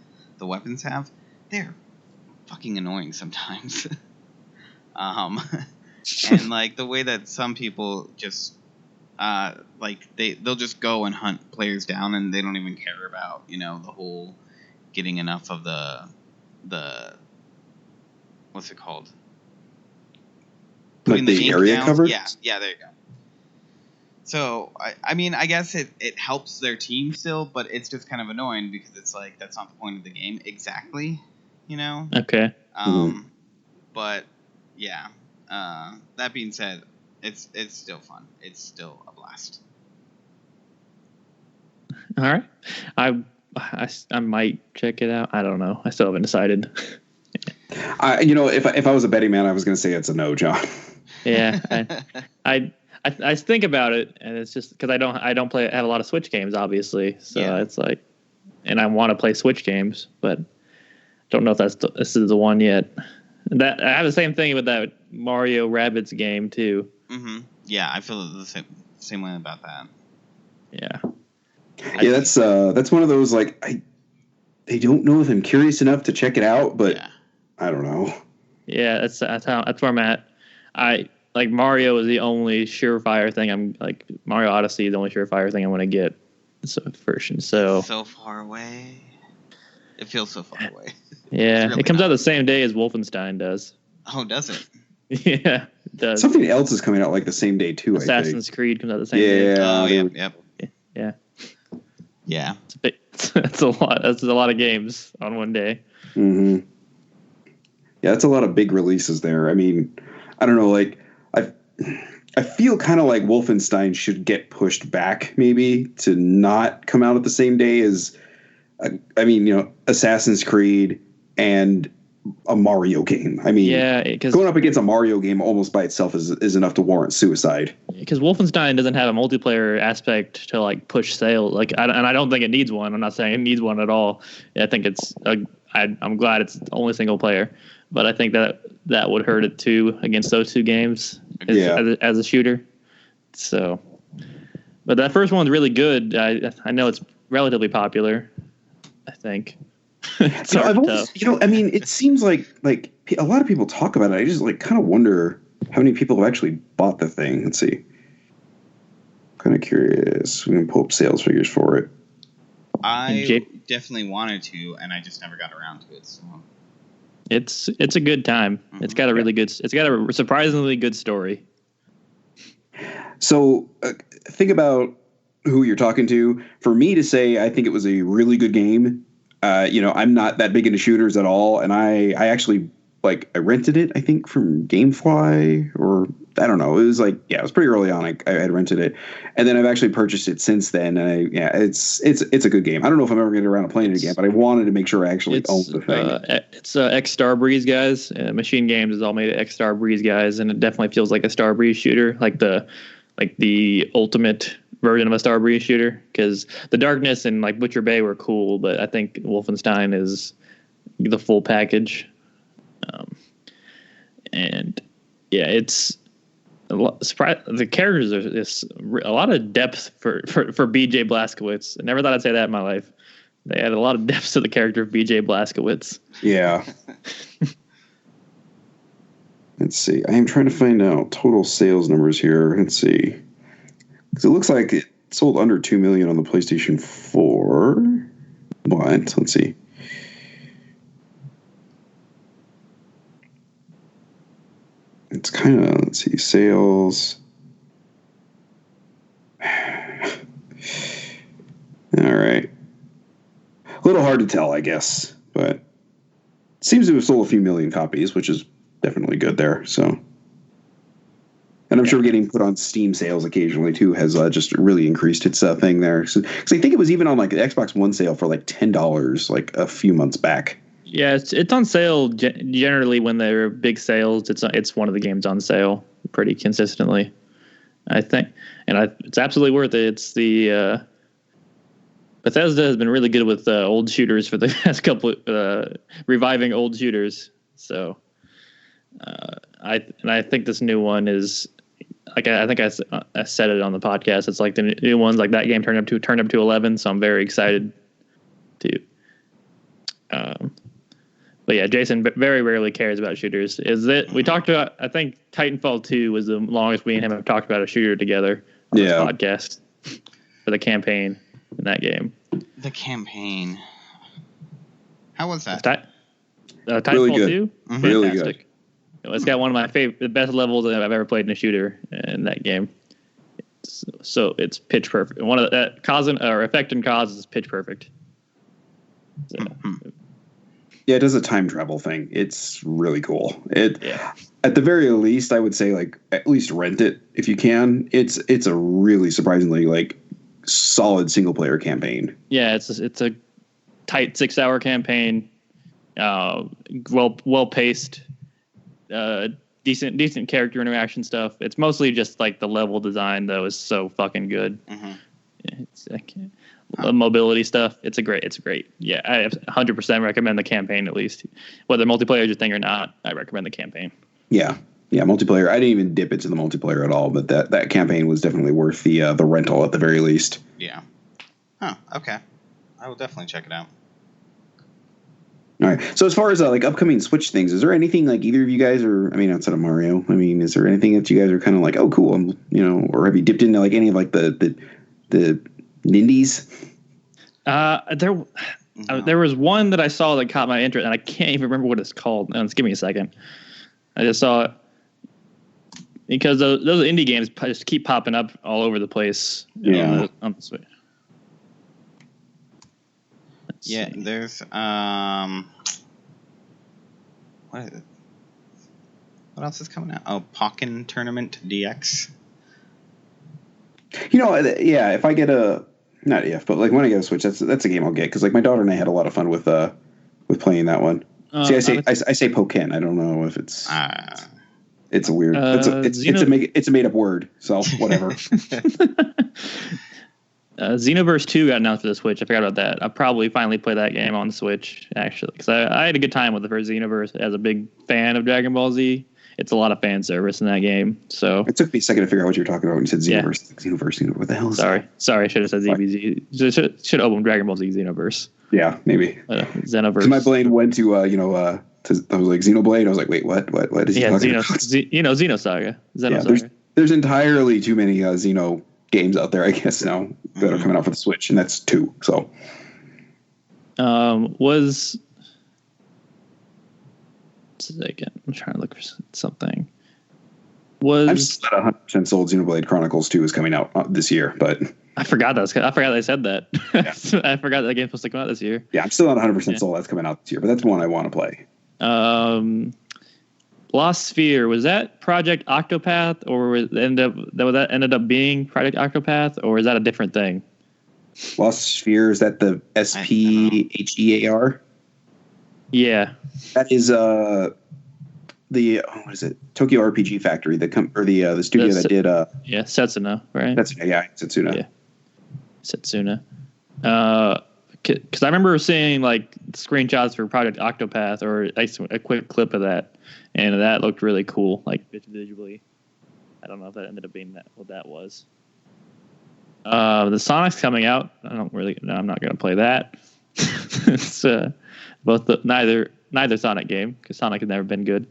weapons have, they're fucking annoying sometimes. And like the way that some people just they'll just go and hunt players down, and they don't even care about the whole getting enough of the what's it called, putting Like the the ink area down. covered? Yeah, there you go. So I mean, I guess it helps their team still, but it's just kind of annoying because it's like that's not the point of the game exactly, you know. Okay. But yeah. That being said, it's still fun. It's still a blast. All right. I might check it out. I don't know. I still haven't decided. If I was a betting man, I was going to say it's a no, John. Yeah. I think about it, and it's just because I don't have a lot of Switch games, obviously. So it's like, and I want to play Switch games, but don't know if this is the one yet. That I have the same thing with that Mario Rabbids game too. Mm-hmm. Yeah, I feel the same way about that. Yeah. Yeah, that's one of those like I don't know if I'm curious enough to check it out, but I don't know. Yeah, that's where I'm at. I like Mario is the only surefire thing I'm like Mario Odyssey is the only surefire thing I want to get version. So far away. It feels so far away. Yeah, really it comes out the same day as Wolfenstein does. Oh, does it? Yeah, it does. Something else is coming out like the same day too. Assassin's Creed comes out the same day. Oh, yep. Yeah. Yeah. That's a lot. That's a lot of games on one day. Mm-hmm. Yeah, that's a lot of big releases there. I mean, I don't know. Like, I feel kind of like Wolfenstein should get pushed back, maybe to not come out at the same day as, Assassin's Creed and a Mario game. I mean, going up against a Mario game almost by itself is enough to warrant suicide. Because Wolfenstein doesn't have a multiplayer aspect to like push sales. Like, I don't think it needs one. I'm not saying it needs one at all. I think I'm glad it's only single player, but I think that would hurt it too against those two games as a shooter. So, but that first one's really good. I know it's relatively popular. I think. It seems like a lot of people talk about it. I just kind of wonder how many people have actually bought the thing. Let's see. Kind of curious. We can pull up sales figures for it. I definitely wanted to, and I just never got around to it. So. It's a good time. Mm-hmm. It's got a surprisingly good story. So think about who you're talking to. For me to say, I think it was a really good game. I'm not that big into shooters at all, and I actually I rented it. I think from GameFly, or I don't know. It was it was pretty early on. I had rented it, and then I've actually purchased it since then. And it's a good game. I don't know if I'm ever going to get around to playing it again, but I wanted to make sure I actually owned the thing. It's X Star Breeze guys. Machine Games is all made of X Star Breeze guys, and it definitely feels like a Star Breeze shooter, like the ultimate version of a Star Breeze shooter, because the Darkness and Butcher Bay were cool, but I think Wolfenstein is the full package. It's a lot. The characters are a lot of depth for BJ Blazkowicz. I never thought I'd say that in my life. They had a lot of depth to the character of BJ Blazkowicz. Yeah. Let's see. I am trying to find out total sales numbers here. Let's see. Because it looks like it sold under 2 million on the PlayStation 4. But let's see. It's kind of, let's see, sales. All right. A little hard to tell, I guess, but it seems to have sold a few million copies, which is definitely good there. So, and I'm sure getting put on Steam sales occasionally too has just really increased its thing there. So, because I think it was even on the Xbox One sale for $10 a few months back. Yeah, it's on sale generally when there are big sales. It's one of the games on sale pretty consistently, I think, and it's absolutely worth it. It's the Bethesda has been really good with old shooters for the past couple, reviving old shooters. So, I think this new one is I think I said it on the podcast. It's like the new ones, like that game turned up to 11. So I'm very excited to. But yeah, Jason very rarely cares about shooters. We talked about, I think Titanfall 2 was the longest we and him have talked about a shooter together on this podcast for the campaign in that game. The campaign. How was that? Titanfall 2? Mm-hmm. Really good. It's got one of the best levels that I've ever played in a shooter in that game. So it's pitch perfect. One of that cause or effect and cause is pitch perfect. So. Yeah, it does a time travel thing. It's really cool. At the very least, I would say like at least rent it if you can. It's a really surprisingly like solid single player campaign. Yeah, it's a tight 6-hour campaign. Well paced. Decent character interaction stuff. It's mostly just like the level design though is so fucking good. It's mobility stuff. It's great. Yeah, I 100% recommend the campaign at least. Whether multiplayer is your thing or not, I recommend the campaign. Yeah, multiplayer. I didn't even dip into the multiplayer at all, but that campaign was definitely worth the rental at the very least. Yeah. Oh, okay. I will definitely check it out. All right. So as far as like upcoming Switch things, is there anything like either of you guys outside of Mario? I mean, is there anything that you guys are kind of like, oh, cool, or have you dipped into like any of like the Nindies? There was one that I saw that caught my interest, and I can't even remember what it's called. Just give me a second. I just saw it because those indie games just keep popping up all over the place. On the Switch. Yeah, there's what is it? What else is coming out? Oh, Pokken Tournament DX. If I get but like when I get a Switch, that's a game I'll get because like my daughter and I had a lot of fun with playing that one. See, I say Pokken. I don't know if it's it's a weird. It's a made up word. So whatever. Xenoverse 2 got announced for the Switch. I forgot about that. I'll probably finally play that game on the Switch, actually, because I had a good time with the first Xenoverse. As a big fan of Dragon Ball Z, it's a lot of fan service in that game. So it took me a second to figure out what you were talking about when you said Xenoverse. Yeah. Xenoverse. What the hell is that? Sorry, I should have said ZBZ. Should open Dragon Ball Z Xenoverse. Yeah, maybe. Xenoverse. My brain went to I was like Xenoblade. I was like, wait, what is he talking about? Xenosaga. There's entirely too many Xeno games out there, I guess, now that are coming out for the Switch, and that's 2. So, I'm trying to look for something. I'm still not 100% sold. Xenoblade Chronicles 2 is coming out this year, but I forgot they said that. Yeah. I forgot that game's supposed to come out this year. Yeah, I'm still not 100% sold. That's coming out this year, but that's one I want to play. Lost Sphere, was that Project Octopath, or that ended up being Project Octopath, or is that a different thing? Lost Sphere, is that the SPHEAR? Yeah, that is what is it? Tokyo RPG Factory, the studio that did Setsuna, right? Setsuna. Yeah, Setsuna. Because I remember seeing like screenshots for Project Octopath or a quick clip of that, and that looked really cool, like visually. I don't know if that ended up being what that was. The Sonic's coming out. I'm not going to play that. It's neither Sonic game because Sonic has never been good.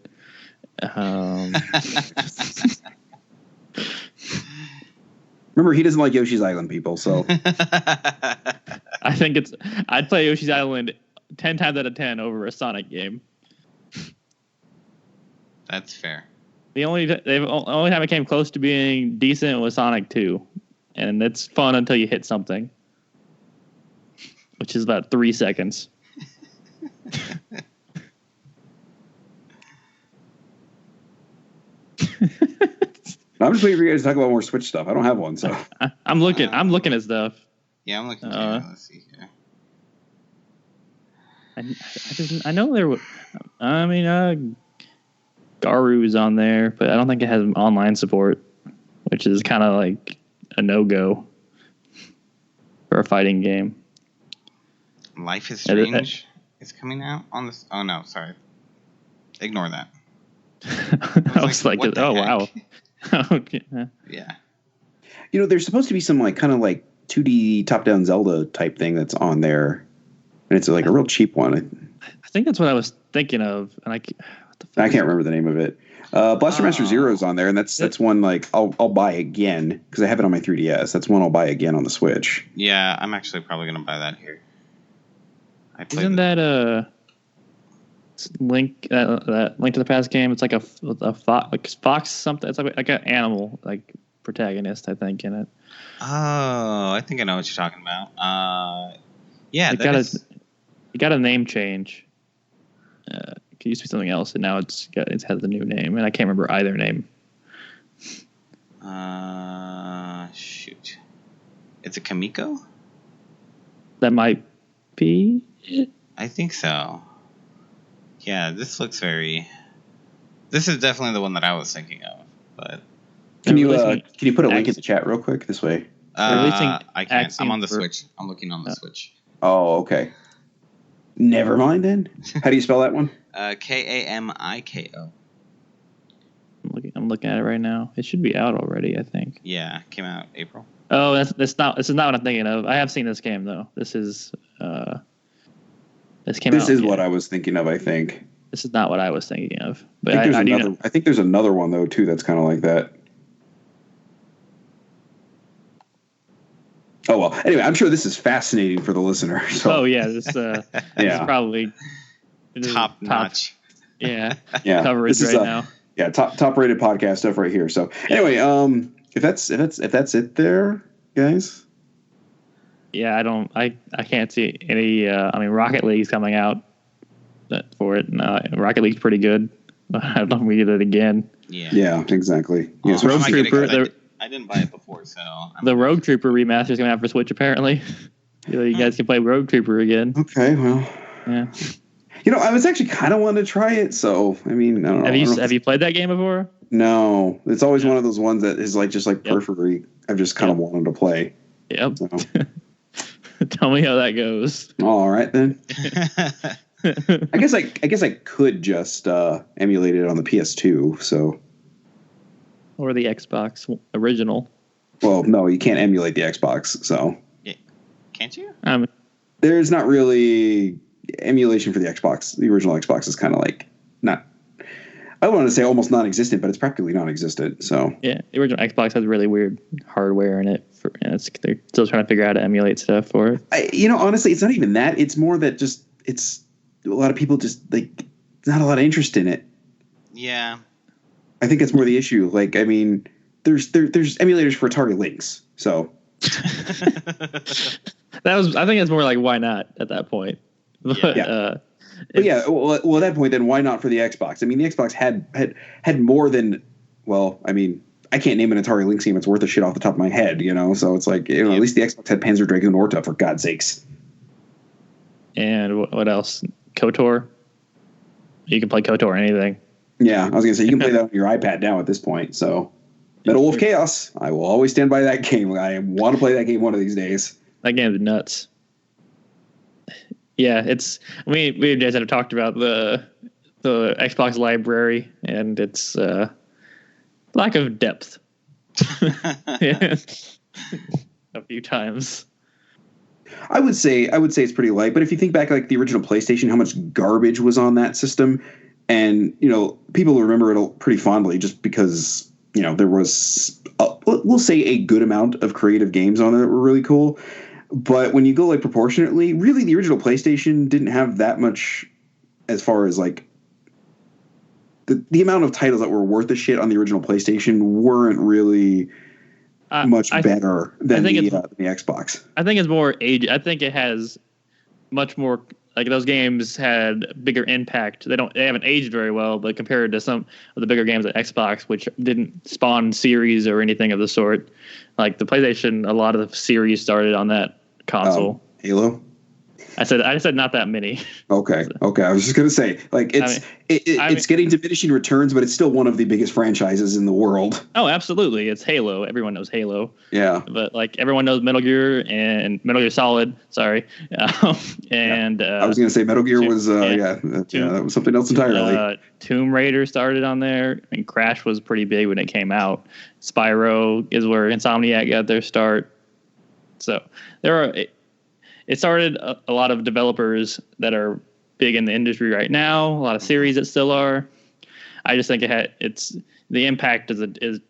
Remember, he doesn't like Yoshi's Island, people. So I think I'd play Yoshi's Island 10 times out of 10 over a Sonic game. That's fair. The only time it came close to being decent was Sonic 2, and it's fun until you hit something, which is about 3 seconds. I'm just waiting for you guys to talk about more Switch stuff. I don't have one, so I'm looking at stuff. Yeah, I'm looking. Let's see here. I know there was. I mean, Garu's on there, but I don't think it has online support, which is kind of like a no-go for a fighting game. Life is Strange is coming out on this. Oh no, sorry. Ignore that. I was like oh wow. Okay. Yeah. There's supposed to be some like kind of like 2D top-down Zelda type thing that's on there, and it's like a real cheap one. I think that's what I was thinking of, and I can't remember the name of it. Blaster Master Zero's on there, and that's one like I'll buy again because I have it on my 3DS. That's one I'll buy again on the Switch. Yeah, I'm actually probably gonna buy that here. Isn't that Link that Link to the Past game. It's like a fox something. It's like an animal like protagonist, I think, in it. Oh, I think I know what you're talking about. Yeah, it got a name change. It used to be something else, and now it has a new name, and I can't remember either name. Shoot. It's a Kamiko? That might be it. I think so. Yeah, this looks very... This is definitely the one that I was thinking of, but... Can you put a link in the chat real quick this way? I can't. I'm on the Switch. I'm looking on the Switch. Oh, okay. Never mind then. How do you spell that one? Kamiko. I'm looking at it right now. It should be out already, I think. Yeah, came out April. Oh, this is not what I'm thinking of. I have seen this game though. This is what I was thinking of, I think. This is not what I was thinking of. But I think there's another one though too that's kind of like that. Oh well. Anyway, I'm sure this is fascinating for the listener. So. Oh yeah, this is probably top notch. Yeah. Coverage right now. Yeah, top rated podcast stuff right here. So anyway, if that's it there, guys. Yeah, I can't see any. Rocket League's coming out for it. Rocket League's pretty good. I don't know if we get it again. Yeah, exactly. Yeah, Rogue Trooper. I didn't buy it before, so the Rogue Trooper remaster is coming out for Switch. Apparently, you guys can play Rogue Trooper again. Okay, well, yeah. I was actually kind of wanting to try it. So I mean, I don't know. Have you played that game before? No, it's always one of those ones that is like just like periphery. I've just kind of wanted to play. Yep. So. Tell me how that goes. All right then. I guess I could just emulate it on the PS2. So. Or the Xbox original. Well, no, you can't emulate the Xbox. So. Yeah. Can't you? There's not really emulation for the Xbox. The original Xbox is kind of like not. I don't want to say almost non-existent, but it's practically non-existent. So yeah, the original Xbox has really weird hardware in it, and they're still trying to figure out how to emulate stuff for it. Honestly, it's not even that. It's more that just it's a lot of people just like not a lot of interest in it. Yeah, I think that's more the issue. Like, I mean, there's emulators for Atari Lynx, so. I think it's more like why not at that point. But, yeah. Well, at that point, then why not for the Xbox? I mean, the Xbox had more than, well, I mean, I can't name an Atari Lynx game that's worth a shit off the top of my head, So it's like, at least the Xbox had Panzer Dragoon Orta, for God's sakes. And what else? KOTOR? You can play KOTOR or anything. Yeah, I was going to say, you can play that on your iPad now at this point, so. Metal Wolf Chaos, I will always stand by that game. I want to play that game one of these days. That game's nuts. Yeah, we guys have talked about the Xbox library and its lack of depth. Yeah. A few times. I would say it's pretty light, but if you think back like the original PlayStation, how much garbage was on that system, and people remember it pretty fondly just because there was we'll say a good amount of creative games on there that were really cool. But when you go like proportionately, really the original PlayStation didn't have that much as far as like the amount of titles that were worth a shit on the original PlayStation weren't really much better than the Xbox. I think it's more age. I think it has much more, like those games had bigger impact. They haven't aged very well, but compared to some of the bigger games at Xbox, which didn't spawn series or anything of the sort, like the PlayStation, a lot of the series started on that console. Halo. I said not that many. Okay. I was just gonna say, like, it's getting diminishing returns, but it's still one of the biggest franchises in the world. Oh, absolutely, it's Halo. Everyone knows Halo. Yeah. But like everyone knows Metal Gear and Metal Gear Solid. Sorry. And I was gonna say Metal Gear was that was something else entirely. Tomb Raider started on there, and Crash was pretty big when it came out. Spyro is where Insomniac got their start. So it started a lot of developers that are big in the industry right now. A lot of series that still are. I just think the impact is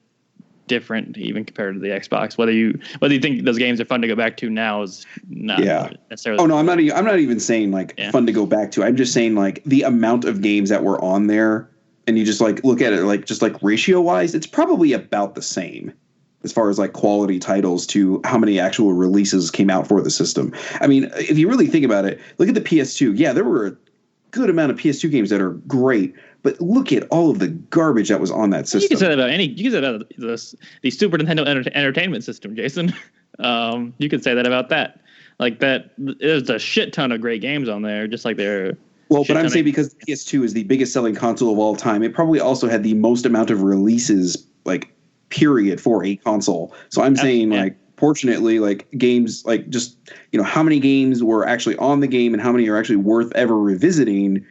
different even compared to the Xbox. Whether you think those games are fun to go back to now is not necessarily. Oh no, I'm not even saying like fun to go back to. I'm just saying like the amount of games that were on there, and you just like look at it like just like ratio wise, it's probably about the same as far as like quality titles to how many actual releases came out for the system. I mean, if you really think about it, look at the PS2. Yeah, there were a good amount of PS2 games that are great, but look at all of the garbage that was on that system. You can say that about you can say that about the Super Nintendo Entertainment System, Jason. You could say that about that. Like that, there's a shit ton of great games on there, just like there. Well, but I'm saying because the PS2 is the biggest selling console of all time, it probably also had the most amount of releases, like, period, for a console. So I'm saying, like, fortunately, like, games, like, just, how many games were actually on the game and how many are actually worth ever revisiting,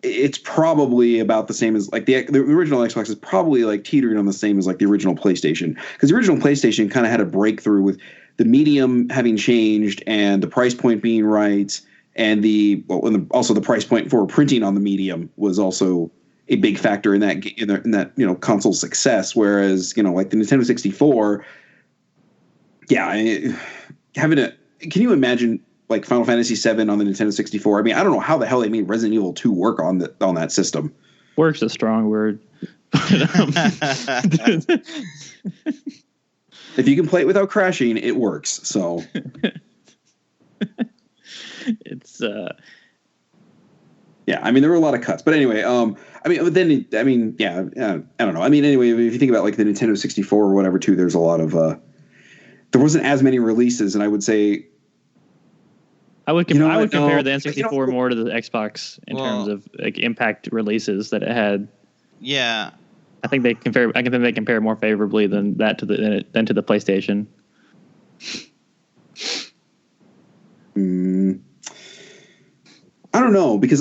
it's probably about the same as, like, the original Xbox is probably, like, teetering on the same as, like, the original PlayStation. Because the original PlayStation kind of had a breakthrough with the medium having changed and the price point being right, and also the price point for printing on the medium was also a big factor in that console success. Whereas like the Nintendo 64, can you imagine like Final Fantasy VII on the Nintendo 64? I mean, I don't know how the hell they made Resident Evil 2 work on that system. Work's a strong word. If you can play it without crashing, it works. So it's yeah, I mean, there were a lot of cuts, but anyway, I don't know. I mean, anyway, if you think about like the Nintendo 64 or whatever too, there's a lot of there wasn't as many releases, and I would say I would compare the N64 more to the Xbox in terms of like impact releases that it had. Yeah, I think they compare more favorably than to the PlayStation. I don't know, because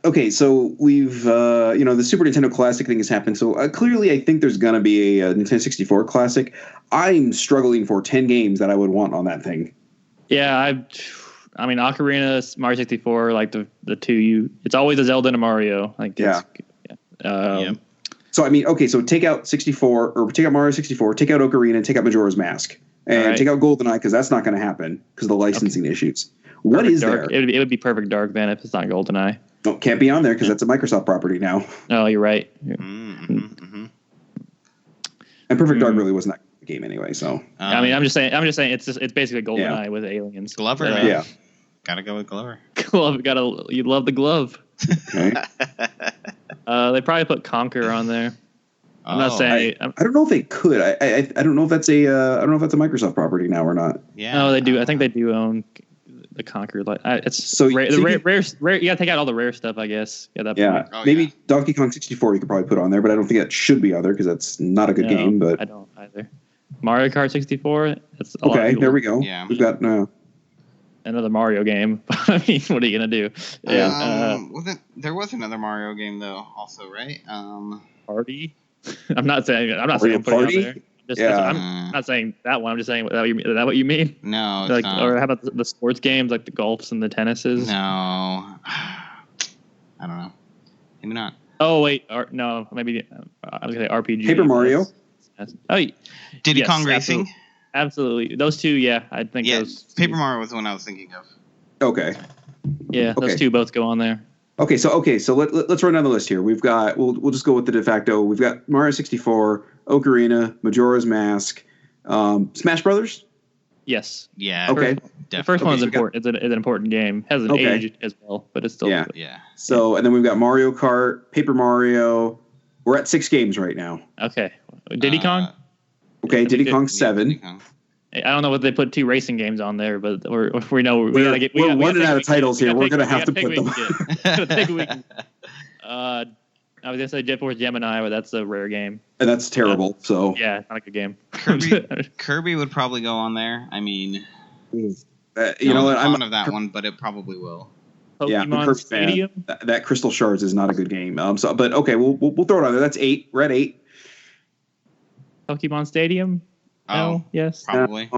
okay, so we've the Super Nintendo Classic thing has happened, so clearly I think there's gonna be a Nintendo 64 Classic. I'm struggling for 10 games that I would want on that thing. Yeah, I mean, Ocarina, Mario 64, like the two it's always a Zelda and a Mario. Like So I mean, okay, so take out 64 or take out Mario 64, take out Ocarina, take out Majora's Mask, and take out GoldenEye because that's not going to happen because of the licensing issues. What Perfect is Dark. there? It would be Perfect Dark then if it's not GoldenEye. Oh, can't be on there because that's a Microsoft property now. Oh, you're right. And Perfect Dark really wasn't that game anyway. So I mean, I'm just saying it's basically GoldenEye with aliens. Glover, gotta go with Glover. You love the glove. Okay. They probably put Conquer on there. I'm not saying. I don't know if they could. I don't know if that's a Microsoft property now or not. Yeah. No, they do. I think they do own the Conquer. It's so rare. You gotta take out all the rare stuff, I guess. Yeah. Maybe Donkey Kong 64 you could probably put on there, but I don't think that should be on there because that's not a good game. But I don't either. Mario Kart 64. That's okay. There we go. Yeah. We've got another Mario game. I mean, what are you gonna do? Yeah. There was another Mario game though, also, right? Party. I'm not saying Party? put it on there. I'm not saying that one. I'm just saying is that what you mean? No, like, or how about the sports games like the golfs and the tennises? No, I don't know. Maybe not. Oh wait, no, maybe I was gonna say RPG. Paper Mario. Oh, Diddy Kong Racing. Absolutely, those two. Yeah, I think those. Paper Mario was the one I was thinking of. Okay. Yeah, those two both go on there. Okay, so let's run down the list here. We've got we'll just go with the de facto. We've got Mario 64, Ocarina, Majora's Mask, Smash Brothers. Yes. Yeah. Okay. The first one is important. It's an important game. Has an age as well, but it's still yeah. So and then we've got Mario Kart, Paper Mario. We're at 6 games right now. Okay. Diddy Kong. Okay, Diddy Kong 7. Diddy Kong. I don't know if they put 2 racing games on there, but we know we we're running out of titles here. We're gonna have to put them. I was gonna say Jet Force Gemini, but that's a rare game, and that's terrible. So yeah, not a good game. Kirby would probably go on there. I mean, you know what? I'm of that one, but it probably will. Pokemon Stadium. That Crystal Shards is not a good game. But okay, we'll throw it on there. That's 8. We're at 8. Pokemon Stadium. Oh, yes, probably.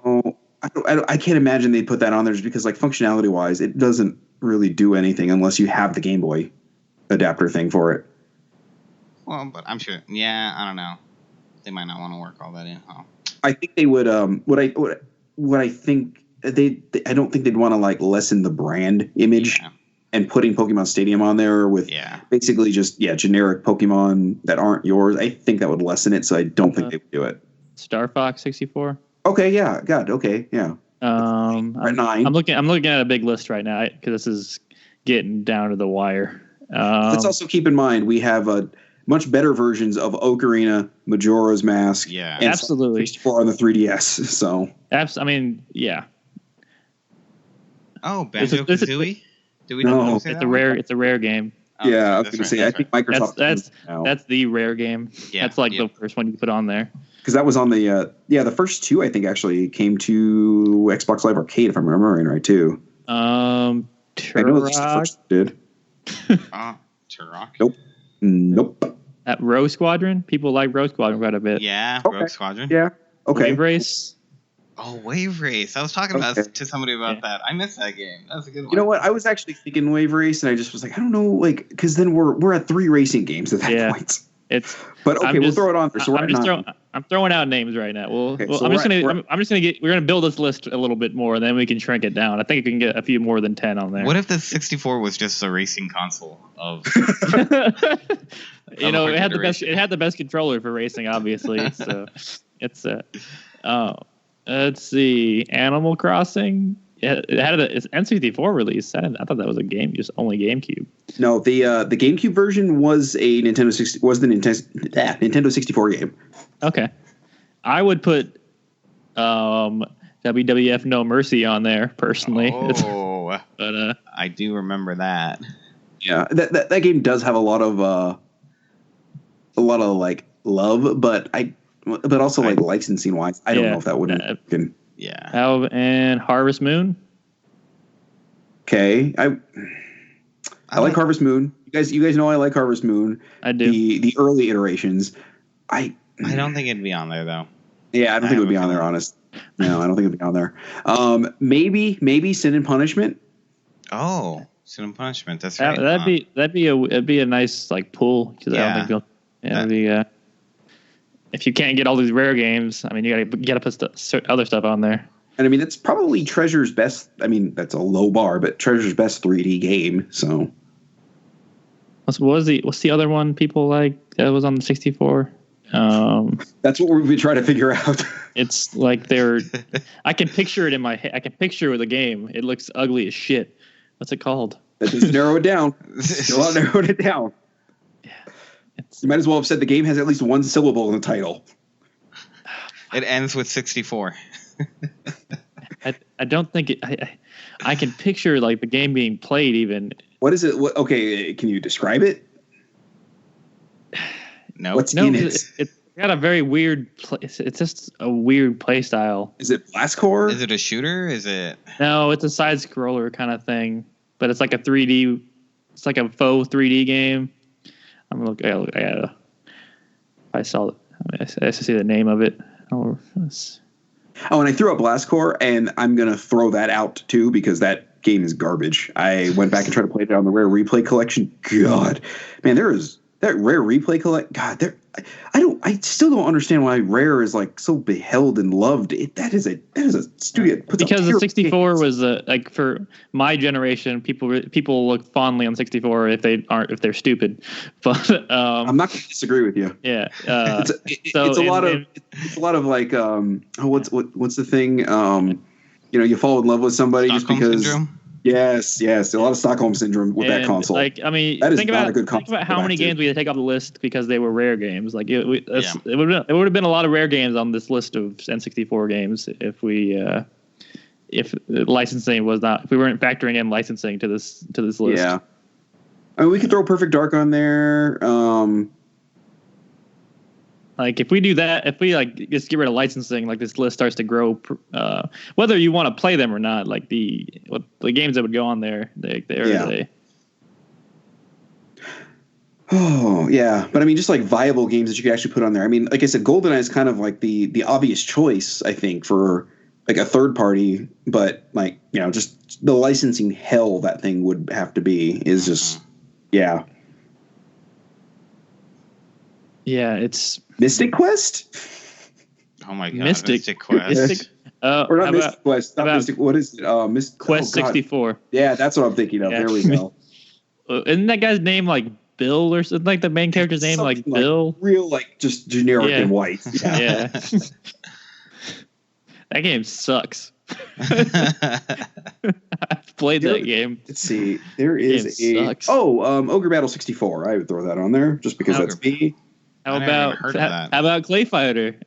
I can't imagine they'd put that on there just because, like, functionality wise, it doesn't really do anything unless you have the Game Boy adapter thing for it. Well, but I'm sure. Yeah, I don't know. They might not want to work all that in, huh? I think they would. What I think I don't think they'd want to like lessen the brand image and putting Pokemon Stadium on there with basically just generic Pokemon that aren't yours. I think that would lessen it, so I don't think they would do it. Star Fox 64. Okay, yeah, God, okay, yeah. I'm 9. I'm looking at a big list right now because this is getting down to the wire. Let's also keep in mind we have much better versions of Ocarina, Majora's Mask, and absolutely 64 on the 3DS. So, I mean, yeah. Oh, Banjo-Kazooie? Do we know? It's a rare game. Oh, yeah, I was going to say. I think Microsoft. That's the rare game. Yeah, that's like the first one you put on there. Because that was on the the first two I think actually came to Xbox Live Arcade if I'm remembering right too. Turok. I know the first did. Turok. Nope. At Rogue Squadron, people like Rogue Squadron quite a bit. Yeah, okay. Rogue Squadron. Yeah. Okay. Wave Race. Oh, Wave Race. I was talking to somebody about that. I missed that game. That was a good one. You know what? I was actually thinking Wave Race, and I just was like, I don't know, like, because then we're at 3 racing games at that point. But okay, we'll throw it on there. So I'm throwing out names right now. We're gonna build this list a little bit more, and then we can shrink it down. I think we can get a few more than 10 on there. What if the 64 was just a racing console of? It had the best controller for racing, obviously. So it's let's see, Animal Crossing. It had its N64 release. I thought that was a game, just only GameCube. No, the GameCube version was a Nintendo 64 game. Okay, I would put WWF No Mercy on there personally. Oh, but I do remember that. Yeah, that game does have a lot of like love, but also like licensing wise, I don't know if that would have been. Yeah. And Harvest Moon. Okay, I like Harvest Moon. You guys know I like Harvest Moon. I do. The early iterations. I don't think it'd be on there though. Yeah, I don't think it would be on there. Honest. No, I don't think it'd be on there. Maybe Sin and Punishment. Oh, Sin and Punishment. That's right. That'd be a nice like pull because I don't think if you can't get all these rare games, I mean, you gotta put other stuff on there. And I mean, that's probably Treasure's best. I mean, that's a low bar, but Treasure's best 3D game. So, what's the other one people like that was on the 64? That's what we've been trying to figure out. It's like I can picture it in my head. I can picture the game. It looks ugly as shit. What's it called? Just narrow it down. Still narrowed it down. You might as well have said the game has at least one syllable in the title. It ends with 64. I don't think it. I can picture like the game being played. Even what is it? Okay, can you describe it? No. What's in it? It's got a very weird. It's just a weird play style. Is it Blast Core? Is it a shooter? Is it? No, it's a side scroller kind of thing, but it's like a 3D. It's like a faux 3D game. I'm looking. I saw it. I have to see the name of it. Oh, and I threw out Blast Core, and I'm gonna throw that out too because that game is garbage. I went back and tried to play it on the Rare Replay Collection. God, man, there is that Rare Replay Collect. God, I still don't understand why Rare is like so beheld and loved. That is a studio because the 64 was like for my generation, people look fondly on 64 if they're stupid. But I'm not going to disagree with you. Yeah, it's a lot of like what's the thing? You fall in love with somebody Stockholm just because. Syndrome? Yes, a lot of Stockholm Syndrome with that console. Like, I mean, think about how many games we had to take off the list because they were rare games. Like, it would have been a lot of rare games on this list of N64 games if licensing was not, if we weren't factoring in licensing to this list. Yeah, I mean, we could throw Perfect Dark on there. Like if we do that, if we like just get rid of licensing, like this list starts to grow, whether you want to play them or not, like the games that would go on there, they. Oh yeah, but I mean, just like viable games that you could actually put on there. I mean, like I said, GoldenEye is kind of like the obvious choice, I think, for like a third party. But like just the licensing hell that thing would have to be is just yeah. Yeah, it's Mystic Quest? Oh my god, Mystic Quest. Mystic. Or not Mystic Quest. Not about Mystic. What is it? Quest 64. Yeah, that's what I'm thinking of. Yeah. There we go. Isn't that guy's name like Bill or something? Like the main character's name like Bill? Real like just generic and white. Yeah. That game sucks. I've played that game. Let's see. There is Ogre Battle 64. I would throw that on there just because that's me. How about Clay Fighter?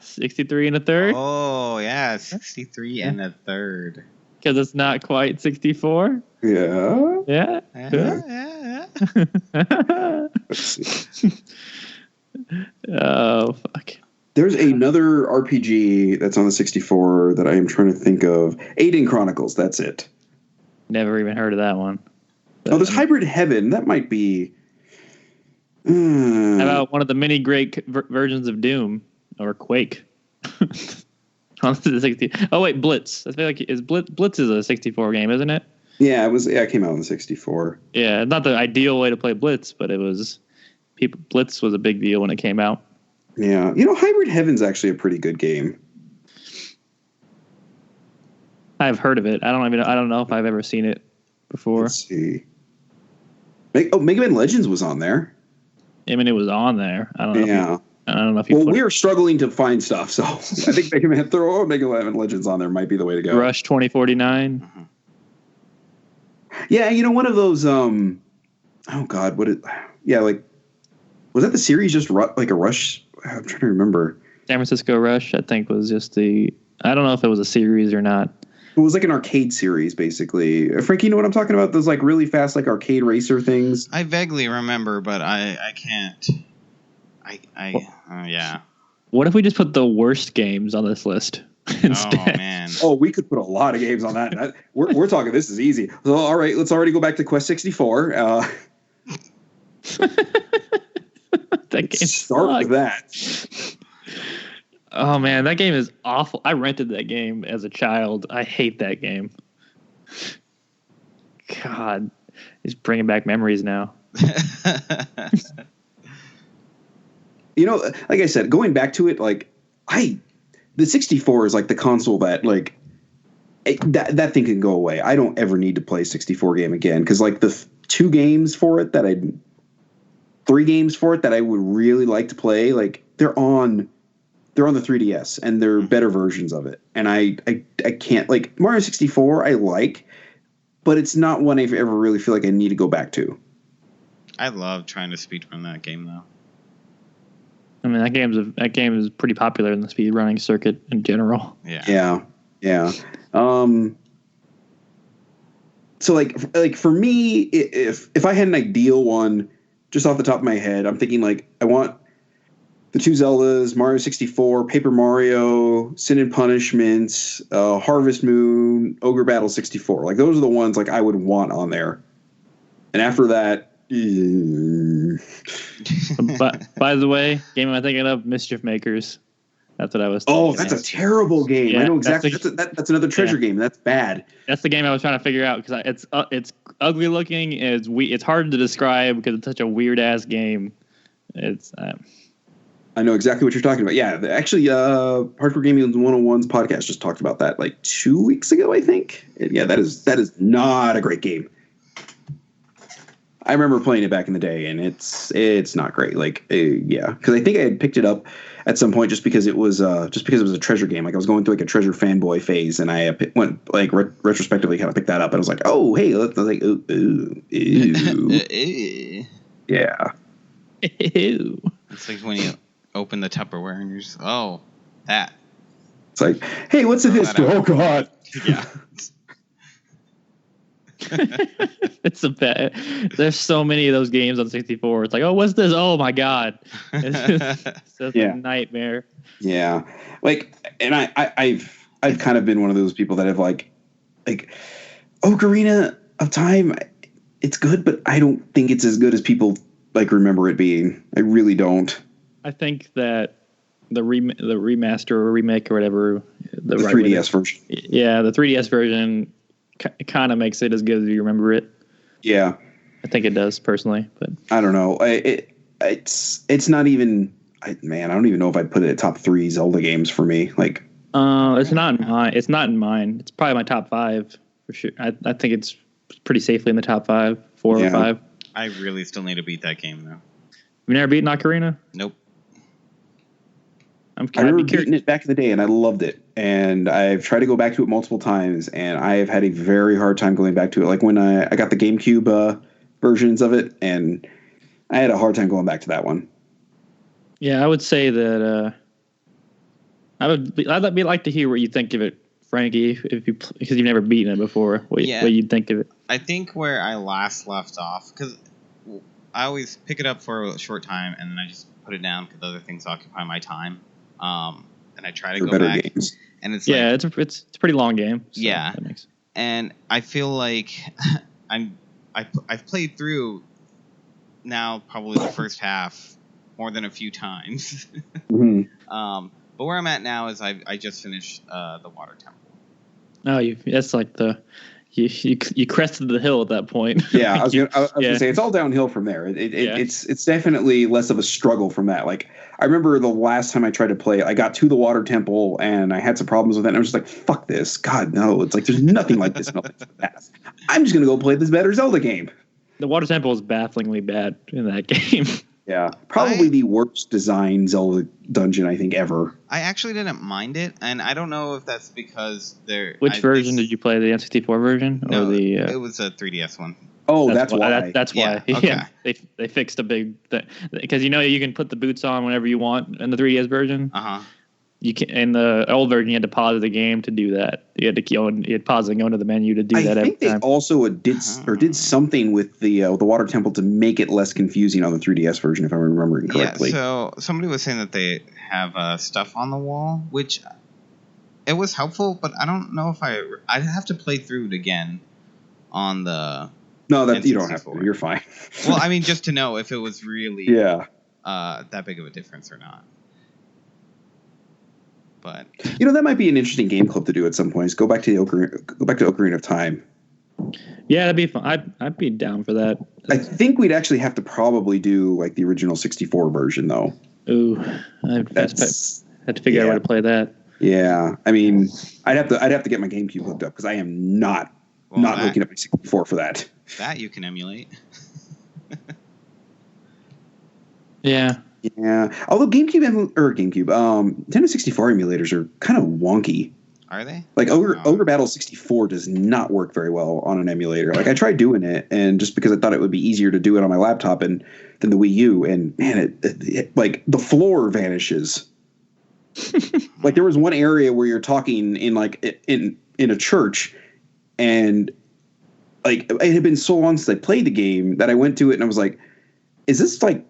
63 and a third? Oh yeah, 63 and a third. Because it's not quite 64. Yeah. Yeah. Let's see. Oh fuck. There's another RPG that's on the 64 that I am trying to think of. Aiden Chronicles. That's it. Never even heard of that one. But, there's Hybrid Heaven. That might be. How about one of the many great versions of Doom or Quake? On the 60. Oh wait, Blitz. I feel like Blitz is a 64 game, isn't it? Yeah, it was. Yeah, it came out on the 64. Yeah, not the ideal way to play Blitz, but it was. Blitz was a big deal when it came out. Yeah, Hybrid Heaven's actually a pretty good game. I've heard of it. I don't know if I've ever seen it before. Let's see. Mega Man Legends was on there. I mean, it was on there. I don't know. Yeah. I don't know if you. Well, we are struggling to find stuff, so I think Mega Man Legends on there might be the way to go. Rush 2049. Mm-hmm. Yeah, one of those. Oh God, was that the series just like a Rush? I'm trying to remember. San Francisco Rush, I think, was just the. I don't know if it was a series or not. It was like an arcade series, basically. Franky, you know what I'm talking about? Those like really fast, like arcade racer things. I vaguely remember, but I can't. Yeah. What if we just put the worst games on this list instead? Oh man. Oh, we could put a lot of games on that. We're talking. This is easy. So, all right, let's already go back to Quest 64. That game start with that. Oh man, that game is awful. I rented that game as a child. I hate that game. God, he's bringing back memories now. Like I said, going back to it, like the 64 is like the console that like that thing can go away. I don't ever need to play a 64 game again because like the 3 games for it that I would really like to play, like they're on the 3DS and they're better versions of it. And I can't, like Mario 64 I like, but it's not one I ever really feel like I need to go back to. I love trying to speedrun that game though. I mean, that game is pretty popular in the speedrunning circuit in general. Yeah. So like for me, if I had an ideal one, just off the top of my head, I'm thinking like I want the 2 Zeldas, Mario 64, Paper Mario, Sin and Punishment, Harvest Moon, Ogre Battle 64. Like those are the ones like I would want on there. And after that, But by the way, game I'm thinking of, Mischief Makers. That's what I was thinking. Oh, that's a terrible game. Yeah, I know exactly. That's another treasure game. That's bad. That's the game I was trying to figure out because it's ugly looking. It's hard to describe because it's such a weird ass game. It's. I know exactly what you're talking about. Yeah, actually, Hardcore Gaming 101's podcast just talked about that like 2 weeks ago, I think. Yeah, that is not a great game. I remember playing it back in the day, and it's not great. Like, yeah, because I think I had picked it up at some point just because it was a treasure game. Like I was going through like a treasure fanboy phase, and I went like retrospectively kind of picked that up, and I was like, oh hey, I was like, ooh. Yeah. Ew. It's like when you open the Tupperware and you're just that. It's like, hey, what's in this? Oh god. Yeah. It's a bad. There's so many of those games on 64. It's like, oh, what's this? Oh my god, it's just a nightmare. Yeah, like, and I've kind of been one of those people that have like Ocarina of Time. It's good, but I don't think it's as good as people like remember it being. I really don't. I think that the remaster or remake or whatever the 3DS version. Yeah, the 3DS version kind of makes it as good as you remember it. Yeah, I think it does personally, but I don't know. it's not even. I don't even know if I'd put it at top 3 Zelda games for me. Like, it's not in mine. It's not in mine. It's probably my top 5 for sure. I think it's pretty safely in the top 5, 4 or 5. I really still need to beat that game though. You never beaten Ocarina? Nope. I remember beating it back in the day, and I loved it. And I've tried to go back to it multiple times, and I have had a very hard time going back to it. Like when I got the GameCube versions of it, and I had a hard time going back to that one. Yeah, I would say that I'd like to hear what you think of it, Franky, because you've never beaten it before. What you'd think of it? I think where I last left off, because I always pick it up for a short time and then I just put it down because other things occupy my time. And I try to go back. Games. And it's it's a pretty long game. So yeah, and I feel like I've played through now probably the first half more than a few times. Mm-hmm. But where I'm at now is I just finished the Water Temple. Oh, that's like you crested the hill at that point. Yeah, I was gonna say it's all downhill from there. It's definitely less of a struggle from that. Like I remember the last time I tried to play it, I got to the Water Temple and I had some problems with it. And I was just like, "Fuck this! God no!" It's like there's nothing like this in the past. I'm just gonna go play this better Zelda game. The Water Temple is bafflingly bad in that game. Yeah, probably the worst designed Zelda dungeon I think ever. I actually didn't mind it, and I don't know if that's because they're. Which version did you play? The N64 version or the? It was a 3DS one. Oh, that's why. That's why. Yeah, okay. Yeah, they fixed a big thing because you can put the boots on whenever you want in the 3DS version. You can in the old version you had to pause the game to do that. You had to pause and go into the menu to do that. I think they also did something with the Water Temple to make it less confusing on the 3DS version, if I'm remembering correctly. Yeah, so somebody was saying that they have stuff on the wall, which it was helpful, but I don't know if I'd have to play through it again on the. No, that you don't have to. You're fine. Well, I mean, just to know if it was really that big of a difference or not. But that might be an interesting game club to do at some point. Is go back to Ocarina of Time. Yeah, that'd be fun. I'd be down for that. I think we'd actually have to probably do like the original 64 version though. Ooh, I'd have to figure out how to play that. Yeah, I mean, I'd have to get my GameCube hooked up because I am not hooking up my 64 for that. That you can emulate. Yeah. Yeah, although Nintendo 64 emulators are kind of wonky. Are they? Like Ogre Battle 64 does not work very well on an emulator. Like I tried doing it, and just because I thought it would be easier to do it on my laptop than the Wii U, and man, it like the floor vanishes. Like there was one area where you're talking in a church, and like it had been so long since I played the game that I went to it and I was like, "Is this like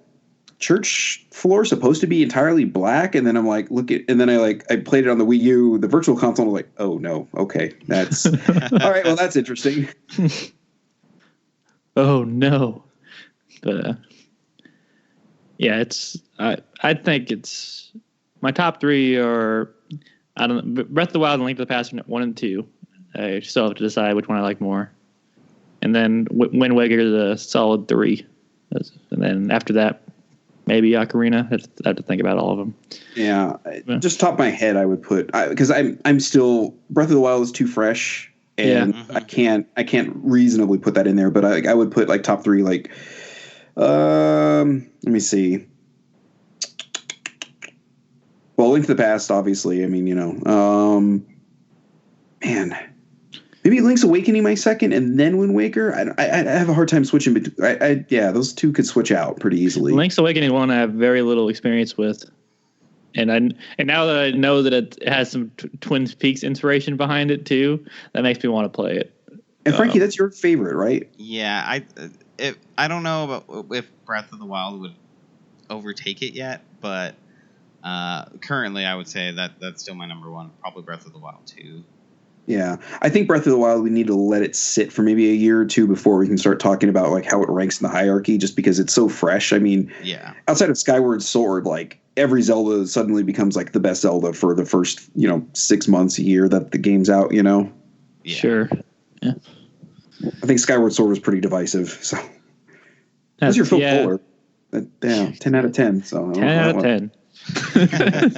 church floor supposed to be entirely black?" And then I'm like, I played it on the Wii U, the virtual console. And I was like, oh no, okay, that's all right. Well, that's interesting. Oh no, but yeah, I think it's my top 3 are Breath of the Wild and Link to the Past 1 and 2. I still have to decide which one I like more, and then Wind Waker is a solid 3, and then after that. Maybe Ocarina. I have to think about all of them. Yeah, just top of my head, I would put because I'm still Breath of the Wild is too fresh, and I can't reasonably put that in there. But I would put like top 3. Like, let me see. Well, Link to the Past, obviously. I mean, man. Maybe Link's Awakening my second, and then Wind Waker. I have a hard time switching between. Those two could switch out pretty easily. Link's Awakening one I have very little experience with, and now that I know that it has some Twin Peaks inspiration behind it too, that makes me want to play it. And Franky, that's your favorite, right? Yeah, I don't know about if Breath of the Wild would overtake it yet, but currently I would say that's still my number 1. Probably Breath of the Wild 2. Yeah, I think Breath of the Wild, we need to let it sit for maybe a year or 2 before we can start talking about like how it ranks in the hierarchy, just because it's so fresh. I mean, outside of Skyward Sword, like every Zelda suddenly becomes like the best Zelda for the first 6 months, a year that the game's out. Yeah. Sure. Yeah. I think Skyward Sword was pretty divisive. So, what's your Phil Fuller? Damn, 10 out of 10. So 10 out of 10.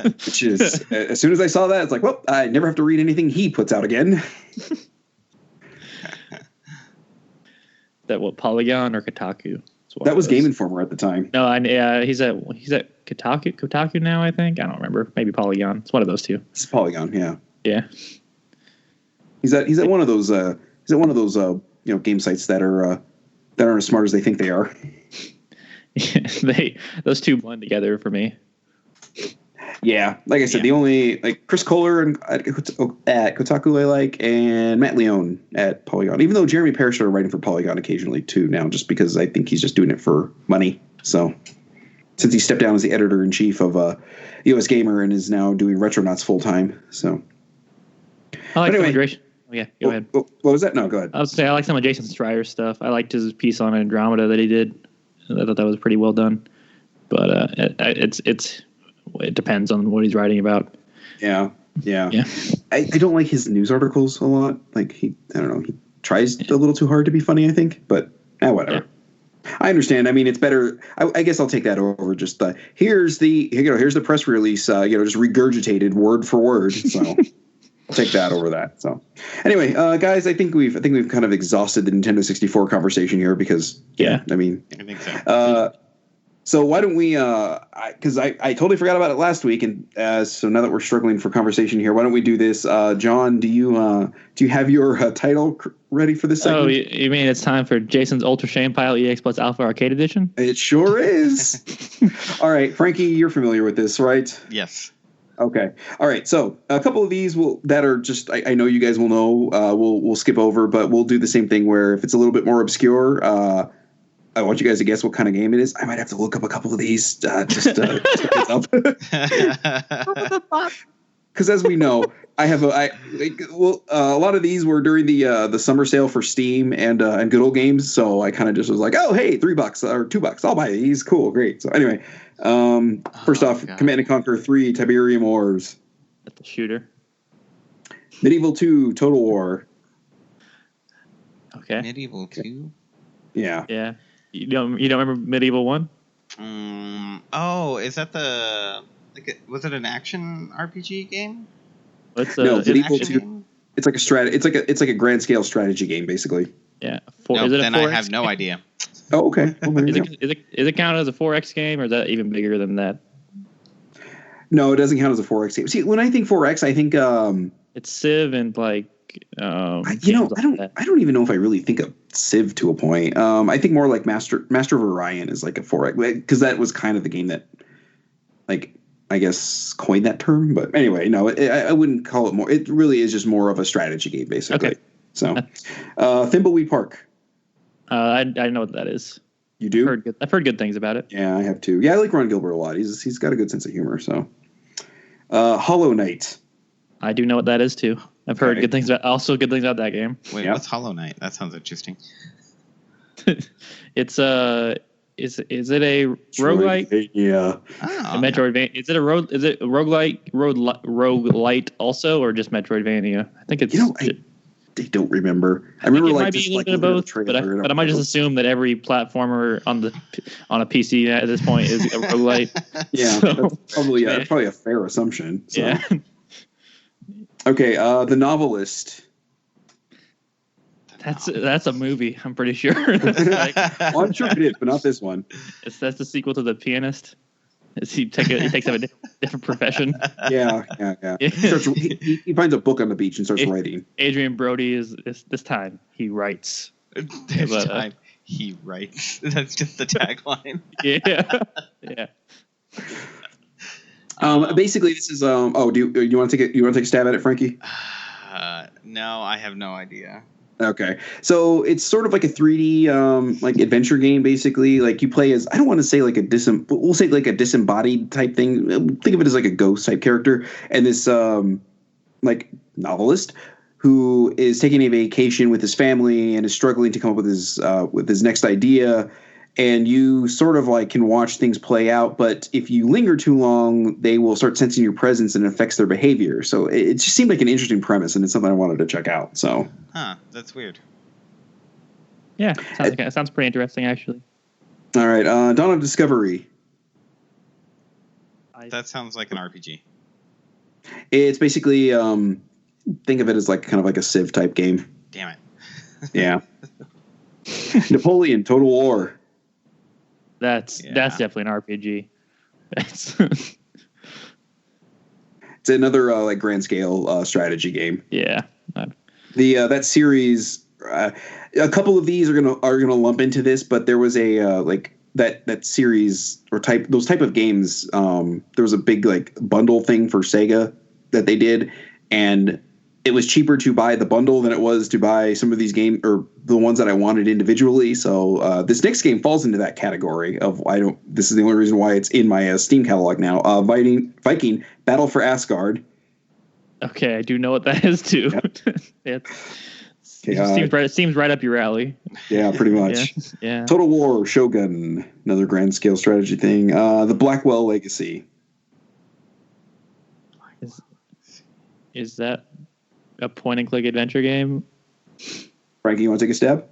Which is, as soon as I saw that, it's like, well, I never have to read anything he puts out again. That what, Polygon or Kotaku? That was Game Informer at the time. No, he's at Kotaku now, I think. I don't remember. Maybe Polygon. It's one of those two. It's Polygon, yeah. Yeah. He's at one of those game sites that aren't as smart as they think they are. Those two blend together for me. Yeah, like I said, the only Chris Kohler at Kotaku I like, and Matt Leone at Polygon. Even though Jeremy Parrish started writing for Polygon occasionally too now, just because I think he's just doing it for money. So since he stepped down as the editor in chief of US Gamer and is now doing Retronauts full time. So I like anyway, yeah, go ahead. What was that? No, go ahead. I was say I like some of Jason Schreier's stuff. I liked his piece on Andromeda that he did. I thought that was pretty well done. But it depends on what he's writing about. Yeah. I don't like his news articles a lot. Like he tries a little too hard to be funny, I think. But whatever. Yeah. I understand. I mean, it's better. I guess I'll take that over. Just here's the press release. Just regurgitated word for word. So I'll take that over that. So anyway, guys, I think we've kind of exhausted the Nintendo 64 conversation here because I think so. So why don't we? Because I totally forgot about it last week, and so now that we're struggling for conversation here, why don't we do this? John, do you have your title ready for this segment? Oh, you mean it's time for Jason's Ultra Shame Pile EX Plus Alpha Arcade Edition? It sure is. All right, Franky, you're familiar with this, right? Yes. Okay. All right. So a couple of these that are just I know you guys will know. We'll skip over, but we'll do the same thing where if it's a little bit more obscure. I want you guys to guess what kind of game it is. I might have to look up a couple of these just to look it up. Because as we know, a lot of these were during the summer sale for Steam and Good Old Games. So I kind of just was like, oh hey, $3 or $2, I'll buy these. Cool, great. So anyway, first off, God. Command & Conquer 3: Tiberium Wars. That's the shooter. Medieval 2: Total War. Okay. Medieval 2. Yeah. Yeah. You don't remember Medieval 1? Is that was it an action RPG game? No, Medieval 2. It's like a it's like a grand scale strategy game basically. Yeah. Then I have no idea. Oh, okay. Well, is it counted as a 4X game, or is that even bigger than that? No, it doesn't count as a 4X game. See, when I think 4X, I think it's Civ and I don't even know if I really think of Civ to a point. I think more like Master of Orion is like a 4X, because that was kind of the game that, I guess, coined that term. But anyway, no, I wouldn't call it more. It really is just more of a strategy game, basically. Okay. So, Thimbleweed Park. I know what that is. You do? I've heard good things about it. Yeah, I have too. Yeah, I like Ron Gilbert a lot. He's got a good sense of humor. So, Hollow Knight. I do know what that is too. I've heard good things about that game. Wait, what's Hollow Knight? That sounds interesting. It's is it a roguelite? Yeah. A Metroidvania. Is it a roguelite also, or just Metroidvania? I think it's. I don't remember. I remember it might be a little bit of both, but I might just assume that every platformer on a PC at this point is a roguelite. Yeah, so, that's probably a fair assumption. So. Yeah. Okay, The Novelist. That's a movie, I'm pretty sure. Well, I'm sure it is, but not this one. That's the sequel to The Pianist. He takes up a different profession. Yeah. He finds a book on the beach and starts writing. Adrian Brody is this time he writes. This time he writes. That's just the tagline. Yeah. Basically, this is. Do you want to take a stab at it, Franky? No, I have no idea. Okay, so it's sort of like a 3D adventure game. Basically, like you play as, I don't want to say like a disembodied type thing. Think of it as like a ghost type character, and this novelist who is taking a vacation with his family and is struggling to come up with his next idea. And you sort of can watch things play out, but if you linger too long, they will start sensing your presence and it affects their behavior. So it just seemed like an interesting premise, and it's something I wanted to check out. So, that's weird. Yeah, sounds pretty interesting, actually. All right, Dawn of Discovery. That sounds like an RPG. It's basically think of it as like kind of like a Civ type game. Damn it. Yeah. Napoleon, Total War. That's definitely an RPG. It's another like grand scale strategy game. Yeah. That series, a couple of these are gonna lump into this, but there was a like that series or those type of games. There was a big like bundle thing for Sega that they did, and it was cheaper to buy the bundle than it was to buy some of these games or the ones that I wanted individually. So this next game falls into that category of this is the only reason why it's in my Steam catalog now. Viking Battle for Asgard. Okay, I do know what that is too. Yep. It seems right up your alley. Yeah, pretty much. Yeah. Total War, Shogun, another grand scale strategy thing. The Blackwell Legacy. Is that a point and click adventure game? Franky, you want to take a stab?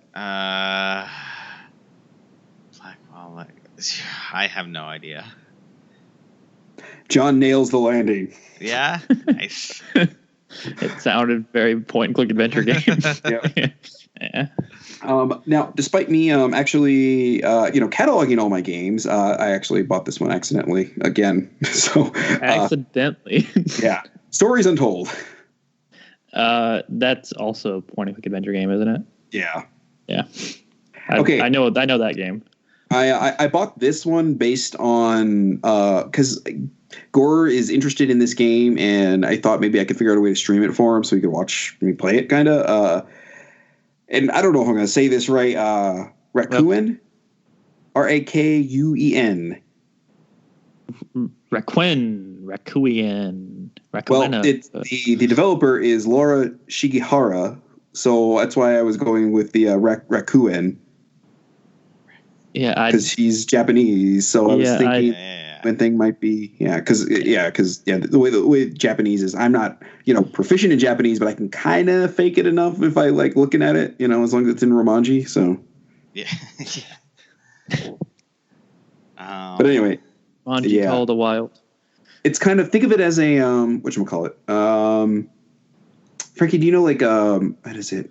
Blackwell. I have no idea. John nails the landing. Yeah, nice. It sounded very point and click adventure game. Yeah. Now, despite me actually, cataloging all my games, I actually bought this one accidentally again. So accidentally. Yeah. Stories Untold. That's also a point and click adventure game, isn't it? Yeah. Yeah. Okay. I know that game. I bought this one based on because Gore is interested in this game, and I thought maybe I could figure out a way to stream it for him so he could watch me play it, kind of. And I don't know if I'm going to say this right. Rakuen, Rakuen. Rakuen. Well, the developer is Laura Shigihara, so that's why I was going with the Rakuen. Yeah, because she's Japanese, so I was thinking one thing might be because the way Japanese is, I'm not proficient in Japanese, but I can kind of fake it enough if I like looking at it, as long as it's in Romanji. So yeah. But anyway, Romanji Call of the Wild. It's kind of, think of it as a whatchamacallit. Franky, do you know what is it?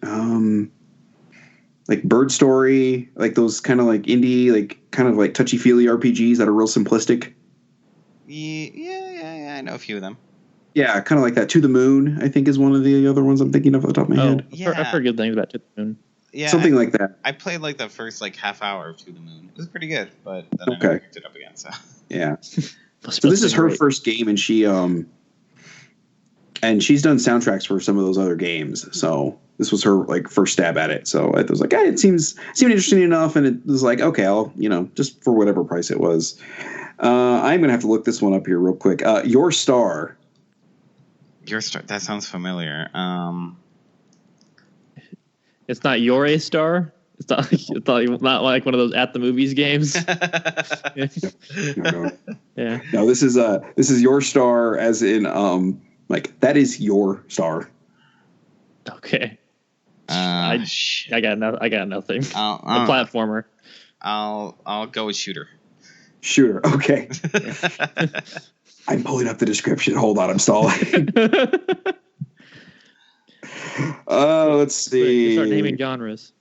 Like Bird Story, like those kind of like indie, like kind of like touchy-feely RPGs that are real simplistic. Yeah, I know a few of them. Yeah, kind of like that. To the Moon, I think, is one of the other ones I'm thinking of off the top of my head. Yeah. I've heard good things about To the Moon. Yeah, something like that. I played like the first half hour of To the Moon. It was pretty good, but then I never picked it up again. So yeah. So this is her first game, and she's done soundtracks for some of those other games. So this was her first stab at it. So I was like, it seemed interesting enough, and it was like, okay, I'll just for whatever price it was. I'm gonna have to look this one up here real quick. Your Star. Your Star. That sounds familiar. It's not Your A Star. It's not like one of those at the movies games. No. Yeah. No, this is Your Star, as in that is your star. Okay. I got nothing. A platformer. I'll go with Shooter. Shooter. Okay. I'm pulling up the description. Hold on, I'm stalling. Let's see. Start naming genres.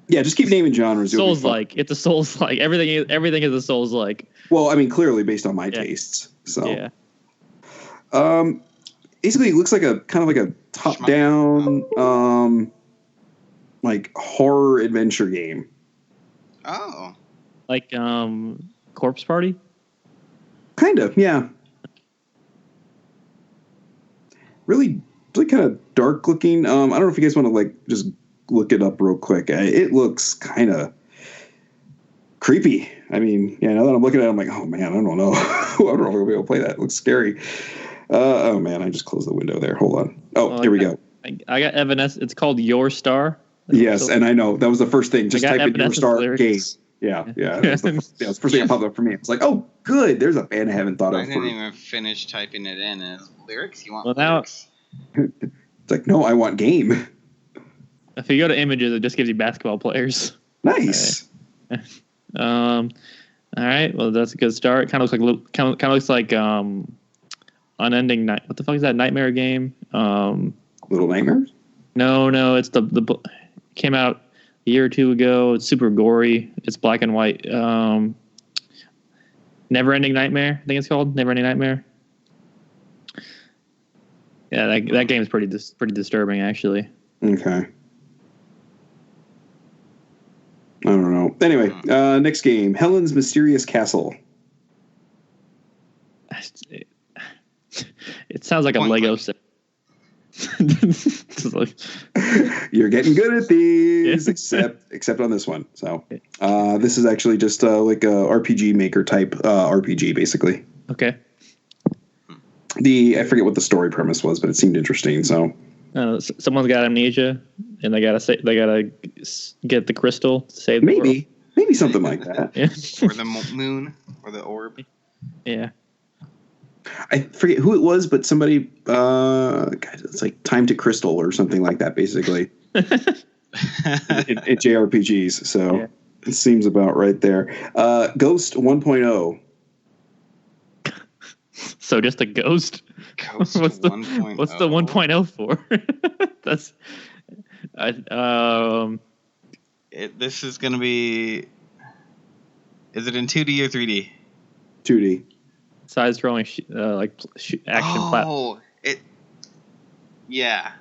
Yeah, just keep naming genres. Souls-like. It's a Souls-like. Everything is a Souls-like. Well, I mean, clearly based on my tastes. So. Yeah. Basically, it looks like a kind of like a top-down, horror adventure game. Oh. Like Corpse Party. Kind of, yeah. Really kind of dark looking. I don't know if you guys want to just look it up real quick. It looks kind of creepy. I mean, now that I'm looking at it, I'm like, oh man, I don't know. I don't know if I'll be able to play that. It looks scary. Oh man, I just closed the window there. Hold on. Oh, here we go. I got Evanescence. It's called Your Star. Yes, and I know that was the first thing. Just type in Your Star game. Yeah. That was the first thing that popped up for me. It's like, oh, good. There's a band I haven't thought of. I didn't even finish typing it in as lyrics. You want lyrics? It's like, no, I want game. If you go to images, it just gives you basketball players. Nice. All right. Well, that's a good start. Kind of looks like Unending Night. What the fuck is that Nightmare game? Little Nightmares? No. It's the came out a year or two ago. It's super gory. It's black and white. Never Ending Nightmare. I think it's called Never Ending Nightmare. Yeah, that game is pretty disturbing, actually. Okay. I don't know. Anyway, next game, Helen's Mysterious Castle. It sounds like a Lego set. You're getting good at these, except on this one. So this is actually just like a RPG Maker type RPG, basically. Okay. I forget what the story premise was, but it seemed interesting. So someone's got amnesia, and they gotta get the crystal to save the world. Maybe something like that. Yeah. Or the moon, or the orb. Yeah. I forget who it was, but somebody, God, it's like Time to Crystal or something like that, basically. in JRPGs, so It seems about right there. Ghost 1.0. So just a ghost? Ghost what's the 1.0? What's the 1.0 for? That's... This is going to be... Is it in 2D or 3D? 2D. Side-scrolling action platform. Yeah.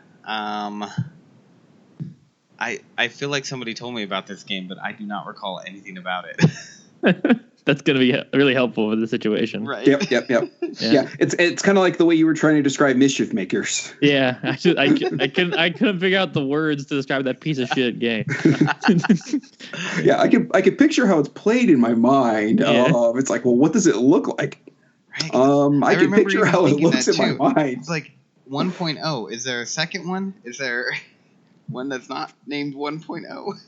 I feel like somebody told me about this game, but I do not recall anything about it. That's going to be really helpful for the situation. Right. Yep. Yeah. It's kind of like the way you were trying to describe Mischief Makers. Yeah, actually, I couldn't figure out the words to describe that piece of shit game. Yeah, I could picture how it's played in my mind. Yeah. It's like, well, what does it look like? Right. I can picture how it looks in my mind. It's like 1.0. Is there a second one? Is there one that's not named 1.0?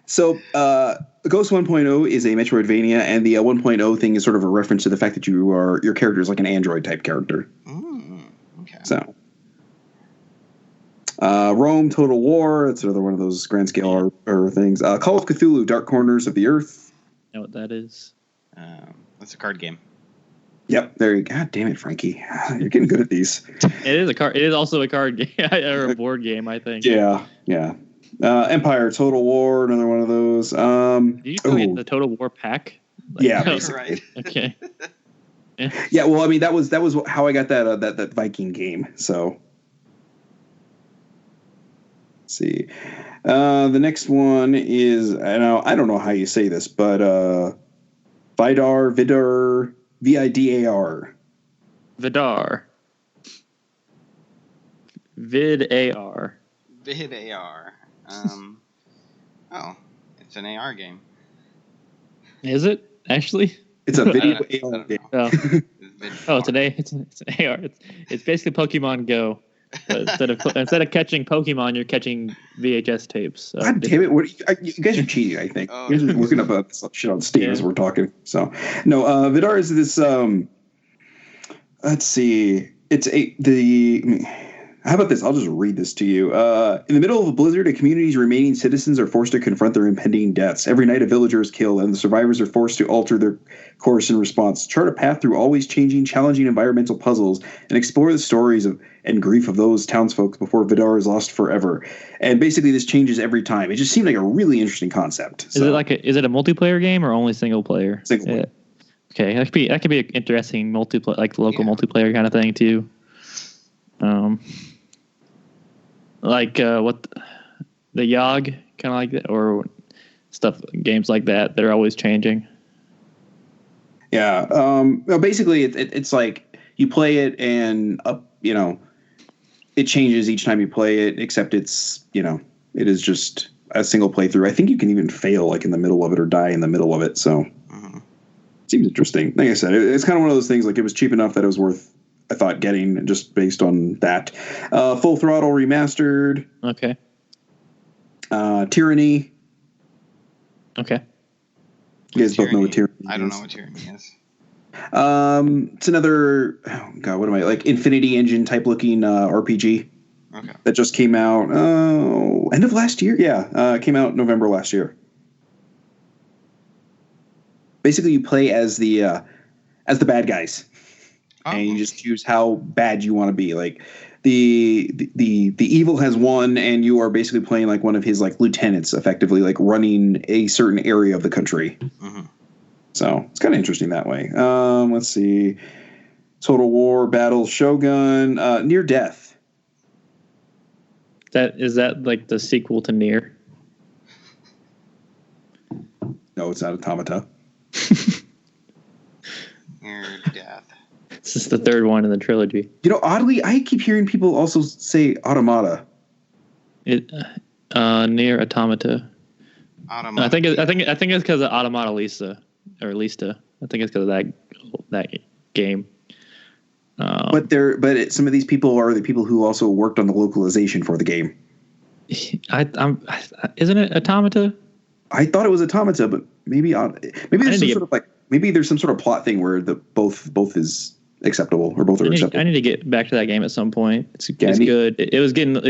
So, Ghost 1.0 is a Metroidvania, and the 1.0 thing is sort of a reference to the fact that your character is like an android type character. Okay. So, Rome Total War. That's another one of those grand scale or things. Call of Cthulhu: Dark Corners of the Earth. Know what that is? That's a card game. Yep, there you go. God damn it, Frankie. You're getting good at these. It is a card. It is also a card game or a board game, I think. Yeah. Empire Total War, another one of those. Did you get the Total War pack? Yeah, basically. Right. Okay. Yeah, well, I mean that was how I got that Viking game. So, let's see. The next one is I don't know how you say this, but Vidar. VIDAR. Vidar. VidAR. VidAR. It's an AR game. Is it actually? It's a video AR game. Today it's an AR. It's basically Pokemon Go. But instead of catching Pokemon, you're catching VHS tapes. So God damn it! You guys are cheating. I think you guys are looking up shit on Steam as we're talking. So no, Vidar is this. Let's see. How about this? I'll just read this to you. In the middle of a blizzard, a community's remaining citizens are forced to confront their impending deaths. Every night, a villager is killed, and the survivors are forced to alter their course in response. Chart a path through always changing, challenging environmental puzzles, and explore the stories and grief of those townsfolk before Vidar is lost forever. And basically, this changes every time. It just seemed like a really interesting concept. Is it a multiplayer game or only single player? Single player. Okay, that could be an interesting multiplayer, like local multiplayer kind of thing too. What the Yog kind of like that, or games like that are always changing. Yeah. Basically, it's like you play it and it changes each time you play it. Except it is just a single playthrough. I think you can even fail like in the middle of it or die in the middle of it. So it seems interesting. Like I said, it's kind of one of those things. Like it was cheap enough that it was worth, I thought, getting just based on that. Full Throttle Remastered. Okay. Tyranny. Okay. You guys both know what Tyranny is. I don't know what Tyranny is. It's another, Infinity Engine type looking RPG. Okay. That just came out end of last year. Yeah, came out November last year. basically you play as the bad guys, and you Oh. just choose how bad you want to be. Like the evil has won, and you are basically playing like one of his like lieutenants, effectively like running a certain area of the country. Mm-hmm. So it's kind of interesting that way. Let's see. Total War, Battle, Shogun, Near Death. Is that like the sequel to Nier? No, it's not Automata. Near Death. This is the third one in the trilogy. You know, oddly, I keep hearing people also say Automata. Nier Automata. Automata. I think it's because of Automata Lisa. I think it's because of that game. But some of these people are the people who also worked on the localization for the game. Isn't it Automata? I thought it was Automata, but maybe there's some sort of plot thing where both is acceptable or both are acceptable. I need to get back to that game at some point. It's good. It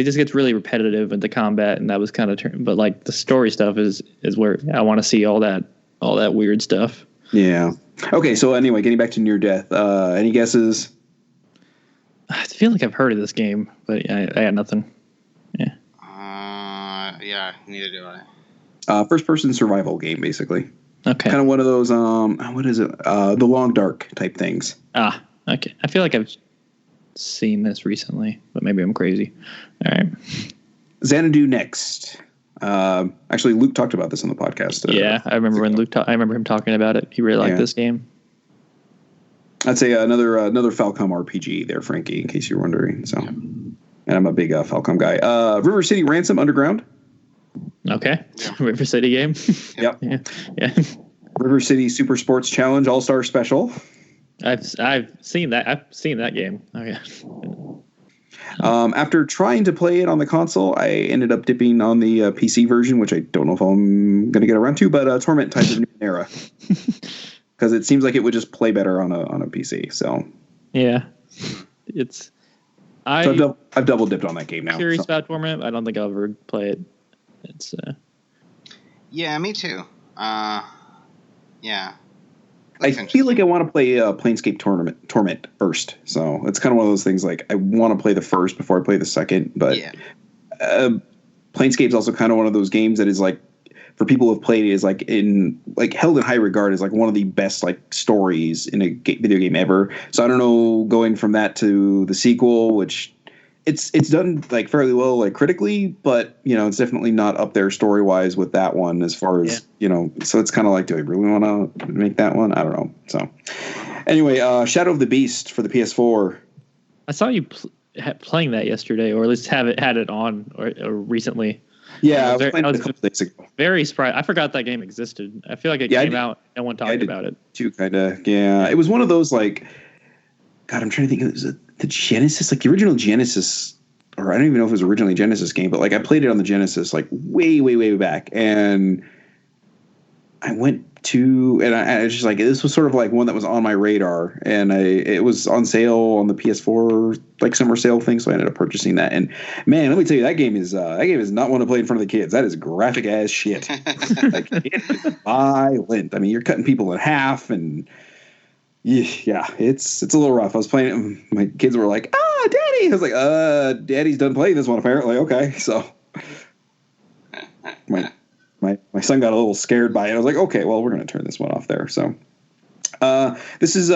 just gets really repetitive with the combat, and that was kind of but like the story stuff is where I want to see all that weird stuff. Yeah. Okay. So anyway, getting back to Near Death. Any guesses? I feel like I've heard of this game, but I got nothing. Yeah. Yeah. Neither do I. First person survival game, basically. Okay. Kind of one of those. What is it? The Long Dark type things. Okay. I feel like I've seen this recently, but maybe I'm crazy. All right. Xanadu next. Actually, Luke talked about this on the podcast. Yeah, I remember when I remember him talking about it. He really liked this game. I'd say another Falcom RPG there, Franky, in case you're wondering. So, and I'm a big Falcom guy. River City Ransom Underground. Okay, yeah. River City game. Yep. Yeah. River City Super Sports Challenge All Star Special. I've seen that. I've seen that game. Oh yeah. After trying to play it on the console, I ended up dipping on the PC version, which I don't know if I'm going to get around to, but Torment Tides of Numenera. Because it seems like it would just play better on a PC. So yeah, I've double dipped on that game now. Curious about Torment. I don't think I'll ever play it. It's yeah, me too. Yeah. I feel like I want to play Planescape Torment first. So it's kind of one of those things like I want to play the first before I play the second. But Planescape's also kind of one of those games that is like, for people who have played it, is like held in high regard as like one of the best like stories in a video game ever. So I don't know, going from that to the sequel, which it's done like fairly well like critically, but you know it's definitely not up there story wise with that one as far as you know. So it's kind of like, do I really want to make that one? I don't know. So anyway, Shadow of the Beast for the PS4. I saw you playing that yesterday, or at least had it on or I was playing it a couple days ago. Very surprised. I forgot that game existed. I feel like it came out. No one talked about it. Too kind of. Yeah, it was one of those like. God, I'm trying to think. It was the Genesis, like the original Genesis, or I don't even know if it was originally a Genesis game, but like I played it on the Genesis like way back, and I went to, and I was just like, this was sort of like one that was on my radar, and it was on sale on the PS4 like summer sale thing, so I ended up purchasing that. And man, let me tell you, that game is not one to play in front of the kids. That is graphic as shit. Like it is violent. I mean, you're cutting people in half, and yeah, it's a little rough. I was playing it, my kids were like, Daddy. I was like, Daddy's done playing this one apparently. Okay, so my son got a little scared by it. I was like, okay, well, we're going to turn this one off there. So this is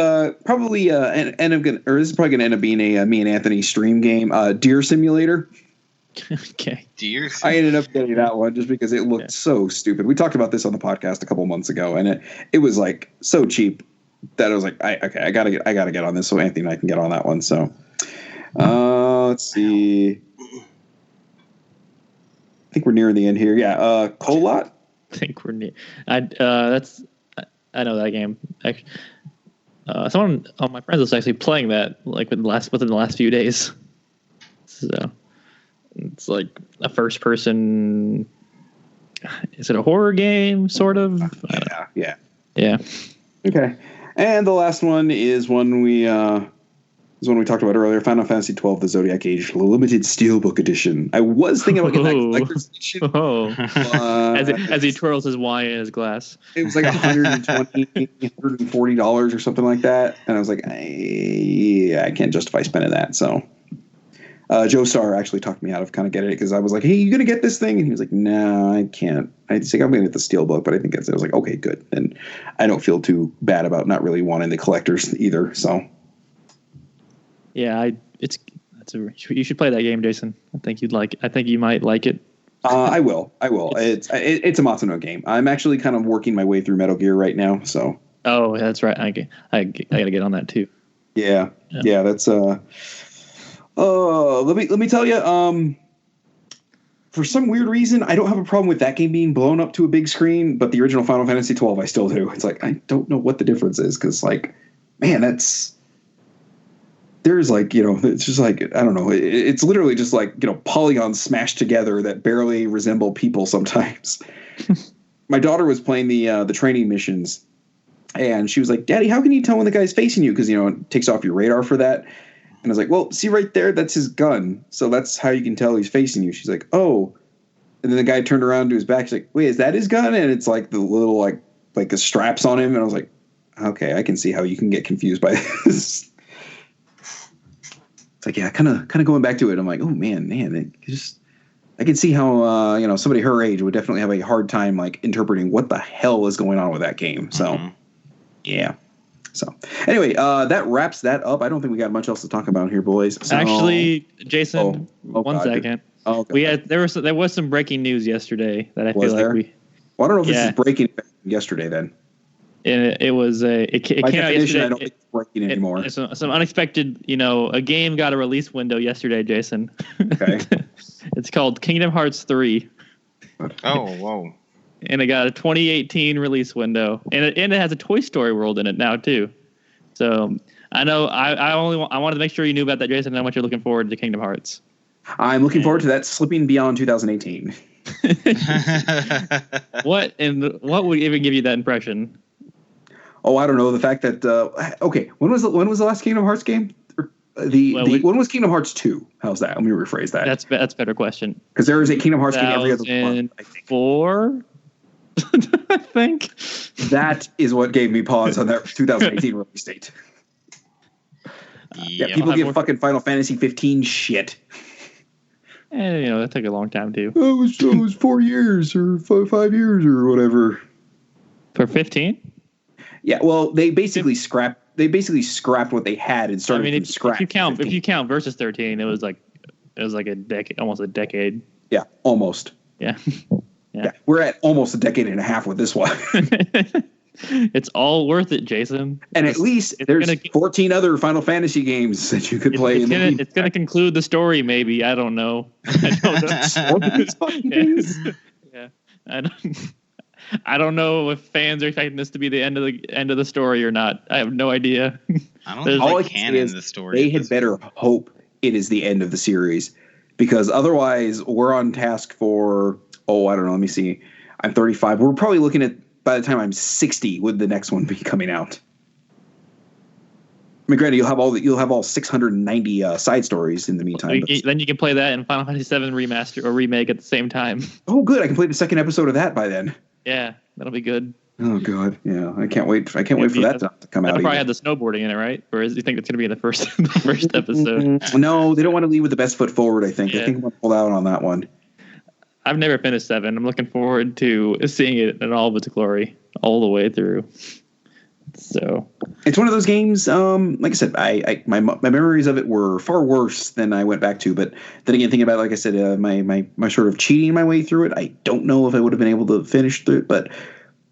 probably this is probably going to end up being a me and Anthony stream game. Deer Simulator. Okay. Deer. I ended up getting that one just because it looked so stupid. We talked about this on the podcast a couple months ago, and it was like so cheap that I was like, I gotta get on this so Anthony and I can get on that one. So let's see. I think we're nearing the end here. Yeah, Colot. I think we're near. I know that game. Actually, someone on my friends was actually playing that like within the last few days. So it's like a first person. Is it a horror game? Sort of. Yeah. Yeah. Okay. And the last one is one we is one we talked about earlier. Final Fantasy 12, the Zodiac Age Limited Steelbook Edition. I was thinking about getting that collector's edition. As he twirls his wine in his glass. It was like $120, $140 or something like that. And I was like, I can't justify spending that. So Joe Starr actually talked me out of kind of getting it because I was like, hey, you going to get this thing? And he was like, no, I can't. I was like, I'm going to get the Steelbook, but I think I was like, okay, good. And I don't feel too bad about not really wanting the collectors either. So. Yeah, you should play that game, Jason. I think you might like it. I will. It's a Matsuno game. I'm actually kind of working my way through Metal Gear right now. So. Oh, that's right. I gotta get on that too. Yeah. That's let me tell you. For some weird reason, I don't have a problem with that game being blown up to a big screen, but the original Final Fantasy 12, I still do. It's like I don't know what the difference is because, like, man, there's like, it's just like, I don't know. It's literally just like, polygons smashed together that barely resemble people sometimes. My daughter was playing the training missions and she was like, Daddy, how can you tell when the guy's facing you? Because, it takes off your radar for that. And I was like, well, see right there, that's his gun. So that's how you can tell he's facing you. She's like, oh. And then the guy turned around to his back. She's like, wait, is that his gun? And it's like the little, like the straps on him. And I was like, okay, I can see how you can get confused by this. It's like, yeah, kind of going back to it. I'm like, oh man, I can see how somebody her age would definitely have a hard time like interpreting what the hell is going on with that game. So, yeah. So anyway, that wraps that up. I don't think we got much else to talk about here, boys. So, actually, Jason, one second. There was some breaking news yesterday that I feel like Well, I don't know if this is breaking yesterday then. And it came out yesterday. I don't think it's breaking anymore. Some unexpected, a game got a release window yesterday, Jason. Okay. It's called Kingdom Hearts 3. Oh, whoa. And it got a 2018 release window. And it has a Toy Story world in it now, too. So I know I wanted to make sure you knew about that, Jason, and how much you're looking forward to Kingdom Hearts. I'm looking forward to that slipping beyond 2018. What would even give you that impression? Oh, I don't know. The fact that okay, when was the last Kingdom Hearts game? When was Kingdom Hearts 2? How's that? Let me rephrase that. That's a better question. Because there is a Kingdom Hearts game every other month. I think 4. I think that is what gave me pause on that 2018 release date. Yeah, people give fucking Final Fantasy 15 shit. And that took a long time too. It was 4 years or 5 years or whatever. For 15? Yeah, well, they basically scrapped what they had and started from scratch. If you count versus 13, it was like a decade, almost a decade. Yeah, almost. Yeah. Yeah, we're at almost a decade and a half with this one. It's all worth it, Jason. And at least there's 14 other Final Fantasy games that you could play. It's going to conclude the story, maybe. I don't know. Yeah. I don't know if fans are expecting this to be the end of the story or not. I have no idea. I don't know if canon the story. They had better hope it is the end of the series, because otherwise we're on task for I don't know. Let me see. I'm 35. We're probably looking at by the time I'm 60 would the next one be coming out. I mean, granted, you'll have all 690 side stories in the meantime. Then you can play that in Final Fantasy VII remaster or remake at the same time. Oh, good! I can play the second episode of that by then. Yeah, that'll be good. Oh God, yeah, I can't wait. I can't wait for that to come out. That'll probably have the snowboarding in it, right? Or do you think it's going to be in the first episode? No, they don't want to lead with the best foot forward. I think. Yeah. I think I'm going to pull out on that one. I've never finished 7. I'm looking forward to seeing it in all of its glory, all the way through. So it's one of those games. Like I said, my memories of it were far worse than I went back to. But then again, thinking about it, like I said, my sort of cheating my way through it, I don't know if I would have been able to finish through it. But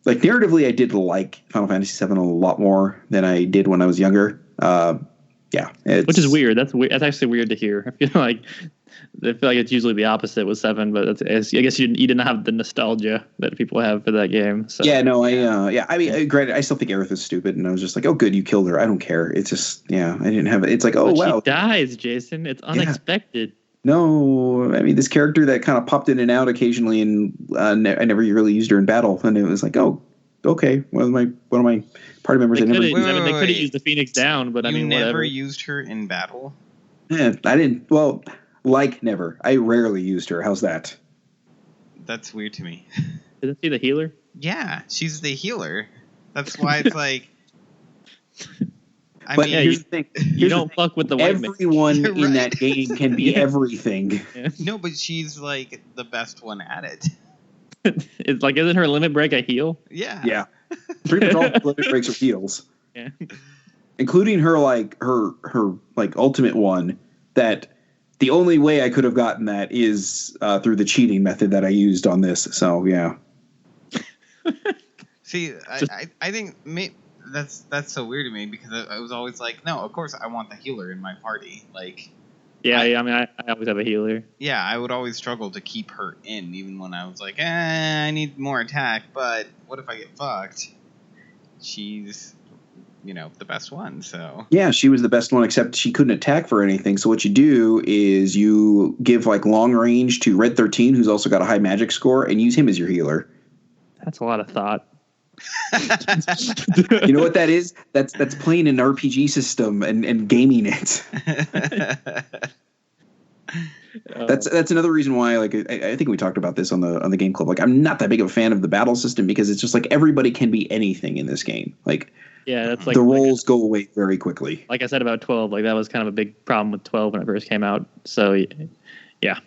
like narratively, I did like Final Fantasy VII a lot more than I did when I was younger. Yeah, which is weird. That's weird. That's actually weird to hear. I feel like it's usually the opposite with 7, but I guess you didn't have the nostalgia that people have for that game. So. Yeah, no, I mean, granted, I still think Aerith is stupid, and I was just like, oh, good, you killed her. I don't care. It's just, I didn't have it. It's like, oh, wow. She dies, Jason. It's unexpected. Yeah. No, I mean, this character that kind of popped in and out occasionally, and I never really used her in battle, and it was like, oh, okay. One of my party members. They I never. could Wait, have wait. used the Phoenix down, but I You mean, never whatever. used her in battle? I didn't. Well, like never. I rarely used her. How's that? That's weird to me. Isn't she the healer? Yeah, she's the healer. That's why it's like. But here's the thing. You don't fuck with the white man. Everyone You're in right. that game can be everything. Yeah. No, but she's like the best one at it. It's like, isn't her limit break a heal? Yeah. Yeah. Pretty much all the limit breaks are heals. Yeah. Including her like ultimate one that the only way I could have gotten that is through the cheating method that I used on this. So yeah. See, I think that's so weird to me because I was always like, no, of course I want the healer in my party. Like, Yeah, I mean, I always have a healer. yeah, I would always struggle to keep her in, even when I was like, I need more attack, but what if I get fucked? She's, the best one, so. Yeah, she was the best one, except she couldn't attack for anything. So what you do is you give like long range to Red 13, who's also got a high magic score, and use him as your healer. That's a lot of thought. You know what that is? That's playing an RPG system and gaming it. That's another reason why, like, I think we talked about this on the game club. Like, I'm not that big of a fan of the battle system because it's just like everybody can be anything in this game. Like, Yeah, that's like the roles go away very quickly. Like I said about 12, like that was kind of a big problem with 12 when it first came out. So, yeah.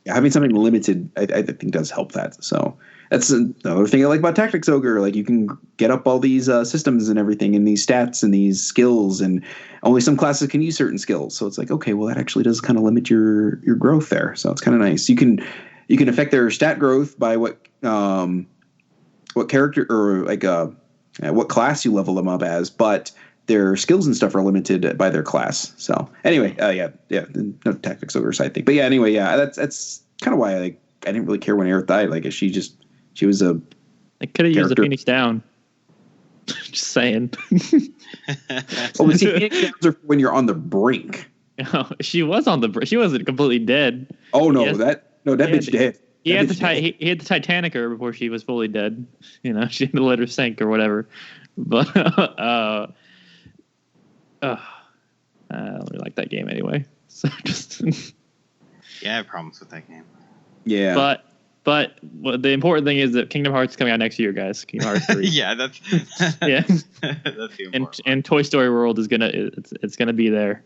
Having something limited, I think, does help that. So that's another thing I like about Tactics Ogre. Like, you can get up all these systems and everything, and these stats and these skills, and only some classes can use certain skills. So it's like, okay, well, that actually does kind of limit your growth there. So it's kind of nice. You can affect their stat growth by what character or like what class you level them up as, but their skills and stuff are limited by their class. So anyway, no Tactics Ogre side thing, but yeah, anyway, yeah, that's kind of why I didn't really care when Aerith died. Like, she was a. They could have used the character. Phoenix down. Just saying. Oh, but see, Phoenix Downs are when you're on the brink. She was on the. She wasn't completely dead. Oh no, Yes. that bitch dead. He That had bitch the he had the Titanic her before she was fully dead. She had to let her sink or whatever. But I don't really like that game anyway. So just. Yeah, I have problems with that game. Yeah. But the important thing is that Kingdom Hearts is coming out next year, guys. Kingdom Hearts 3. Yeah, that's Yeah. that's the important And Toy Story World is it's gonna be there.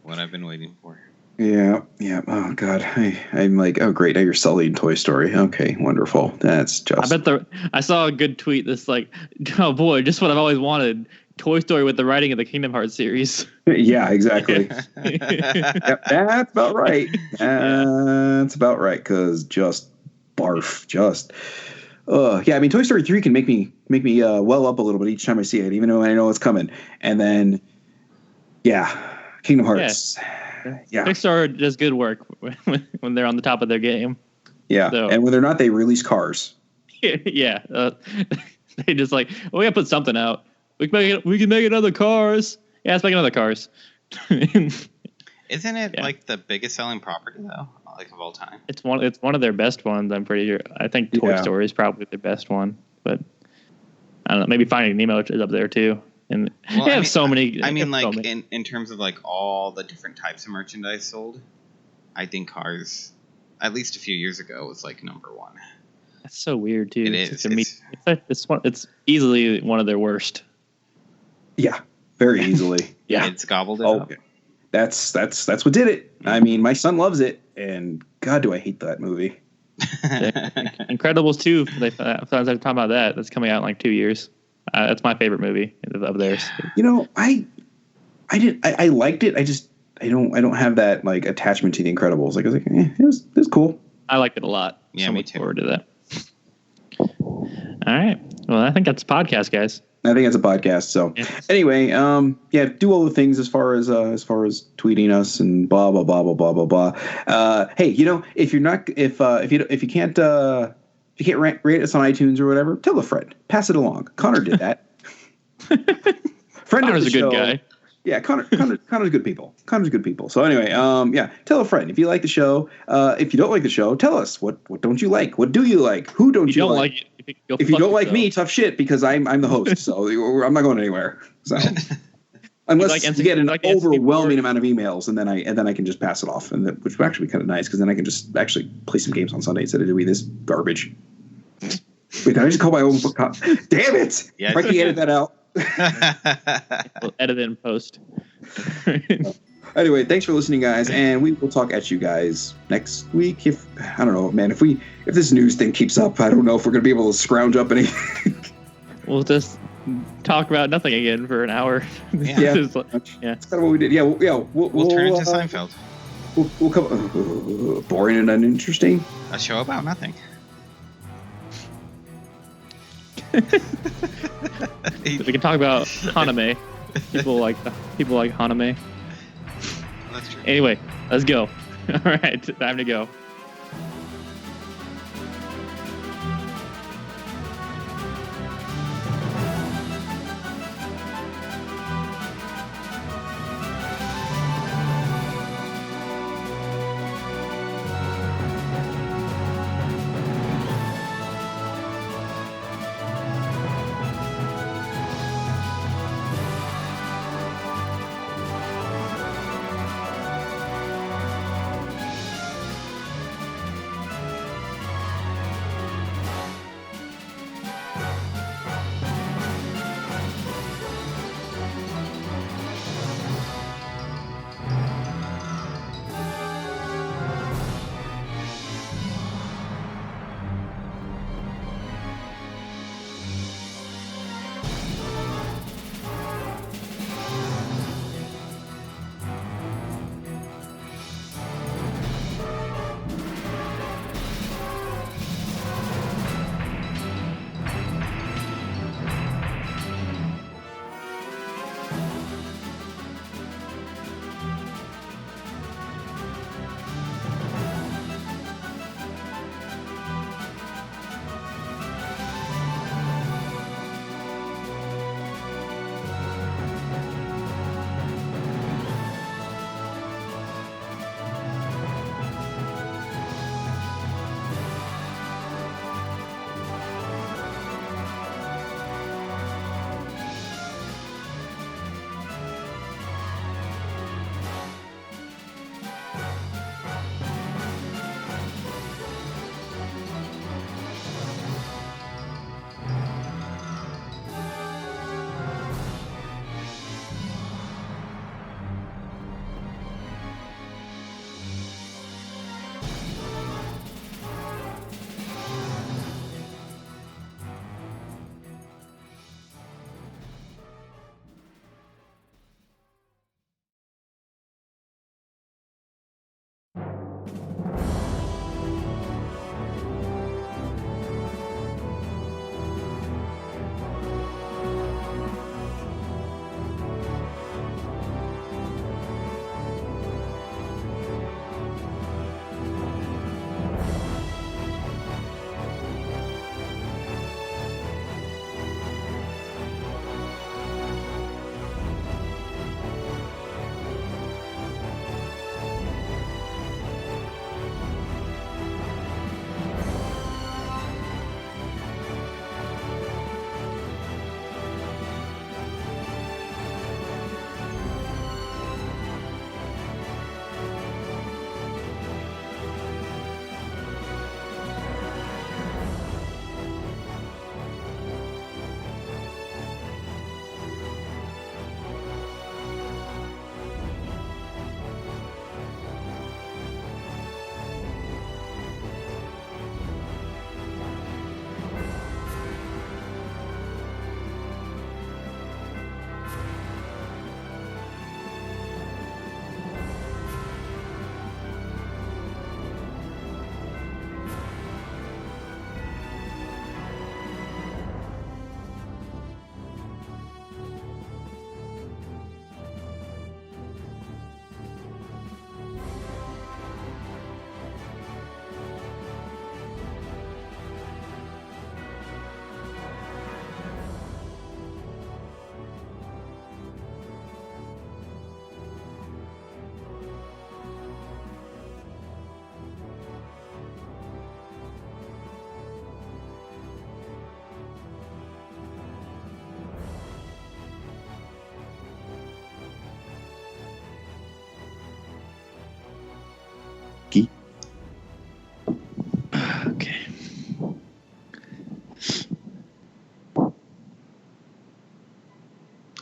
what I've been waiting for. Yeah. Oh God, I'm like, oh great, now you're Sully in Toy Story. Okay, wonderful. That's just. I saw a good tweet that's like, oh boy, just what I've always wanted. Toy Story with the writing of the Kingdom Hearts series. Yeah, exactly. Yep, that's about right. That's about right. Because just barf, just. Yeah, I mean, Toy Story 3 can make me well up a little bit each time I see it, even though I know it's coming. And then, yeah, Kingdom Hearts. Yeah. Pixar does good work when they're on the top of their game. Yeah, So. and when they're not, they release Cars. Yeah, they just like, we gotta put something out. We can make another Cars. Yeah, let's make another Cars. Isn't it Yeah. like the biggest selling property though, like of all time? It's one of their best ones. I'm pretty sure. I think Toy Yeah. Story is probably their best one, but I don't know. Maybe Finding Nemo is up there too. And Well, they I have mean- so many. I mean, they have like so many. in terms of like all the different types of merchandise sold, I think Cars, at least a few years ago, was like number one. That's so weird too. It It's is. it's easily one of their worst. Yeah, very easly. Yeah. It's gobbled it Oh, up. that's what did it. I mean, my son loves it, and God, do I hate that movie. Incredibles 2. They talking about that. That's coming out in like 2 years. That's my favorite movie of theirs. You know, I liked it. I don't have that like attachment to The Incredibles. Like, I was like, it was cool. I liked it a lot. Yeah, so me look too. forward to that. All right. Well, I think that's a podcast, guys. I think it's a podcast. So Yeah. anyway, do all the things as far as tweeting us and blah blah blah blah blah blah blah. Hey, if you're not if you can't rate us on iTunes or whatever, tell a friend, pass it along. Connor did that. Friend Connor's of the a good show. guy. Yeah, Connor's good people. Connor's good people. So anyway, yeah, tell a friend if you like the show. If you don't like the show, tell us what don't you like? What do you like? Who don't you like? If you don't like me, tough shit, because I'm the host, so I'm not going anywhere. So unless you get an overwhelming amount of emails, and then I can just pass it off, which would actually be kind of nice, because then I can just actually play some games on Sunday instead of doing this garbage. Wait, did I just call my own book? Damn it! Yeah, Franky, edit that out. We'll edit it in post. Anyway, thanks for listening, guys, and we will talk at you guys next week. If I don't know, man, if this news thing keeps up, I don't know if we're gonna be able to scrounge up anything. We'll just talk about nothing again for an hour. Yeah, yeah. That's kind of what we did. We'll turn into Seinfeld. We'll come boring and uninteresting. A show about nothing. We can talk about Haname. People like Haname. That's true. Anyway, let's go. All right, time to go.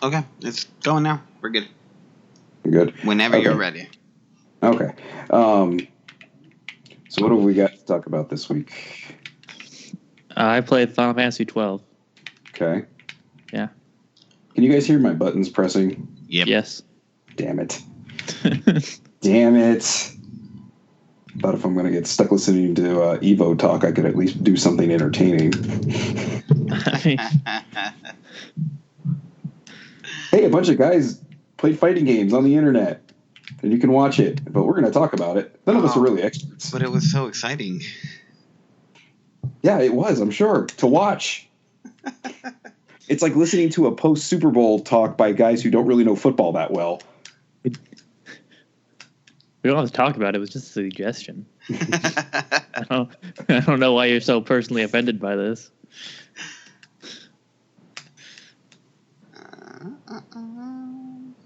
Okay, it's going now. We're good. Good. Whenever you're ready. Okay. So what have we got to talk about this week? I played Final Fantasy 12. Okay. Yeah. Can you guys hear my buttons pressing? Yep. Yes. Damn it. Damn it. Thought if I'm going to get stuck listening to Evo talk, I could at least do something entertaining. Hey, a bunch of guys played fighting games on the internet, and you can watch it, but we're going to talk about it. None of us are really experts. But it was so exciting. Yeah, it was, I'm sure, to watch. It's like listening to a post-Super Bowl talk by guys who don't really know football that well. We don't have to talk about it. It was just a suggestion. I don't know why you're so personally offended by this.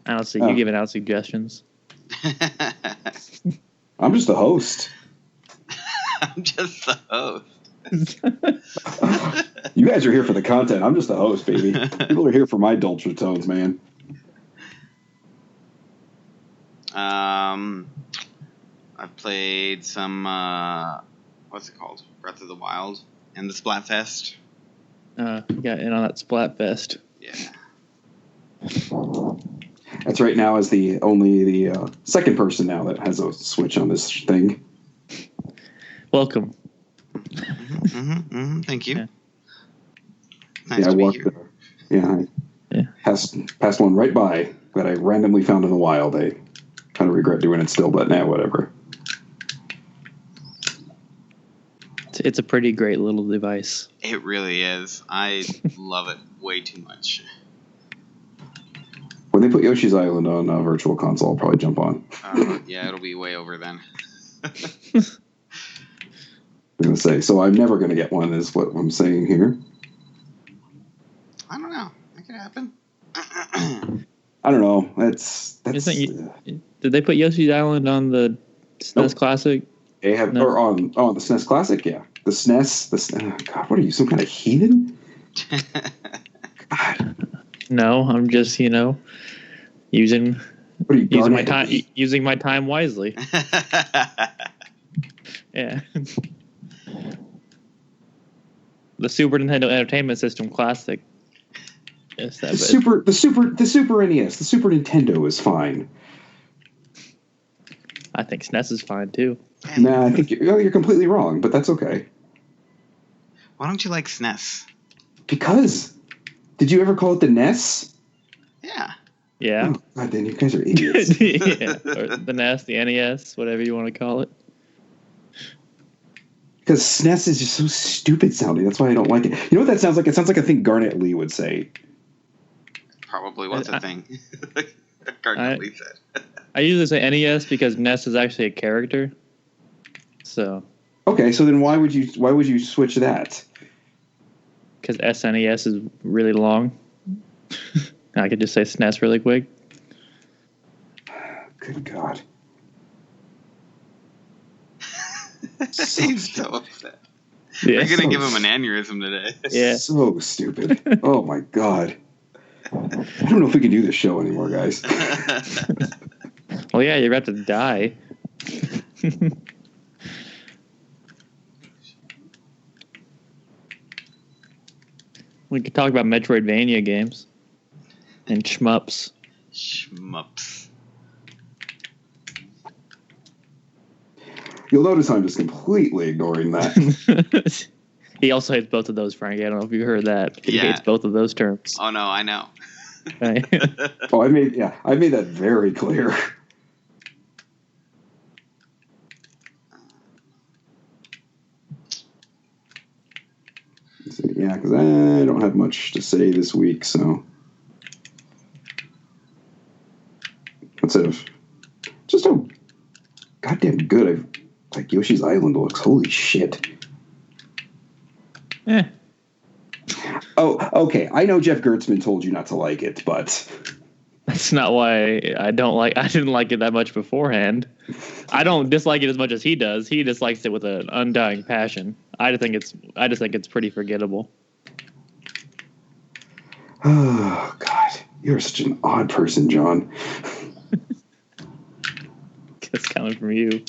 I don't see you giving out suggestions. I'm just the host. I'm just the host. You guys are here for the content. I'm just the host, baby. People are here for my dulcet tones, man. I've played some, what's it called? Breath of the Wild and the Splatfest. You got in on that Splatfest. Yeah. That's right now as the second person now that has a Switch on this thing. Welcome. Thank you. Yeah. Nice to be here. I passed one right by that I randomly found in the wild. I kind of regret doing it still, but whatever. It's a pretty great little device. It really is. I love it way too much. When they put Yoshi's Island on Virtual Console, I'll probably jump on. Yeah, it'll be way over then. I was going to say, so I'm never going to get one is what I'm saying here. I don't know. It could happen. I don't know. That's did they put Yoshi's Island on the SNES Classic? They have, or on the SNES Classic, yeah. The SNES, God, what are you, some kind of heathen? God. No, I'm just, using my time wisely. Yeah. The Super Nintendo Entertainment System Classic. Yes, the Super NES, the Super Nintendo is fine. I think SNES is fine too. Nah, I think you're completely wrong, but that's okay. Why don't you like SNES? Because did you ever call it the NES? Yeah. Yeah. Oh, God, then you guys are idiots. Yeah. Or the NES, the NES, whatever you want to call it. Because SNES is just so stupid sounding. That's why I don't like it. You know what that sounds like? It sounds like a thing Garnet Lee would say. Probably was a thing. Garnet Lee said. I usually say NES because NES is actually a character. So. Okay, so then why would you switch that? Because SNES is really long. I could just say SNES really quick. Good God. He's so upset. Yeah. We're going to give him an aneurysm today. Yeah. So stupid. Oh, my God. I don't know if we can do this show anymore, guys. Well, yeah, you're about to die. We could talk about Metroidvania games and shmups. Shmups. You'll notice I'm just completely ignoring that. He also hates both of those, Frankie. I don't know if you heard that. He hates both of those terms. Oh, no, I know. Right. Oh, I made that very clear. Yeah, because I don't have much to say this week, so instead of just how goddamn good like Yoshi's Island looks. Holy shit. Oh, okay. I know Jeff Gertzman told you not to like it, but that's not why I didn't like it that much beforehand. I don't dislike it as much as he does. He dislikes it with an undying passion. I just think it's pretty forgettable. Oh God. You're such an odd person, John. That's coming from you.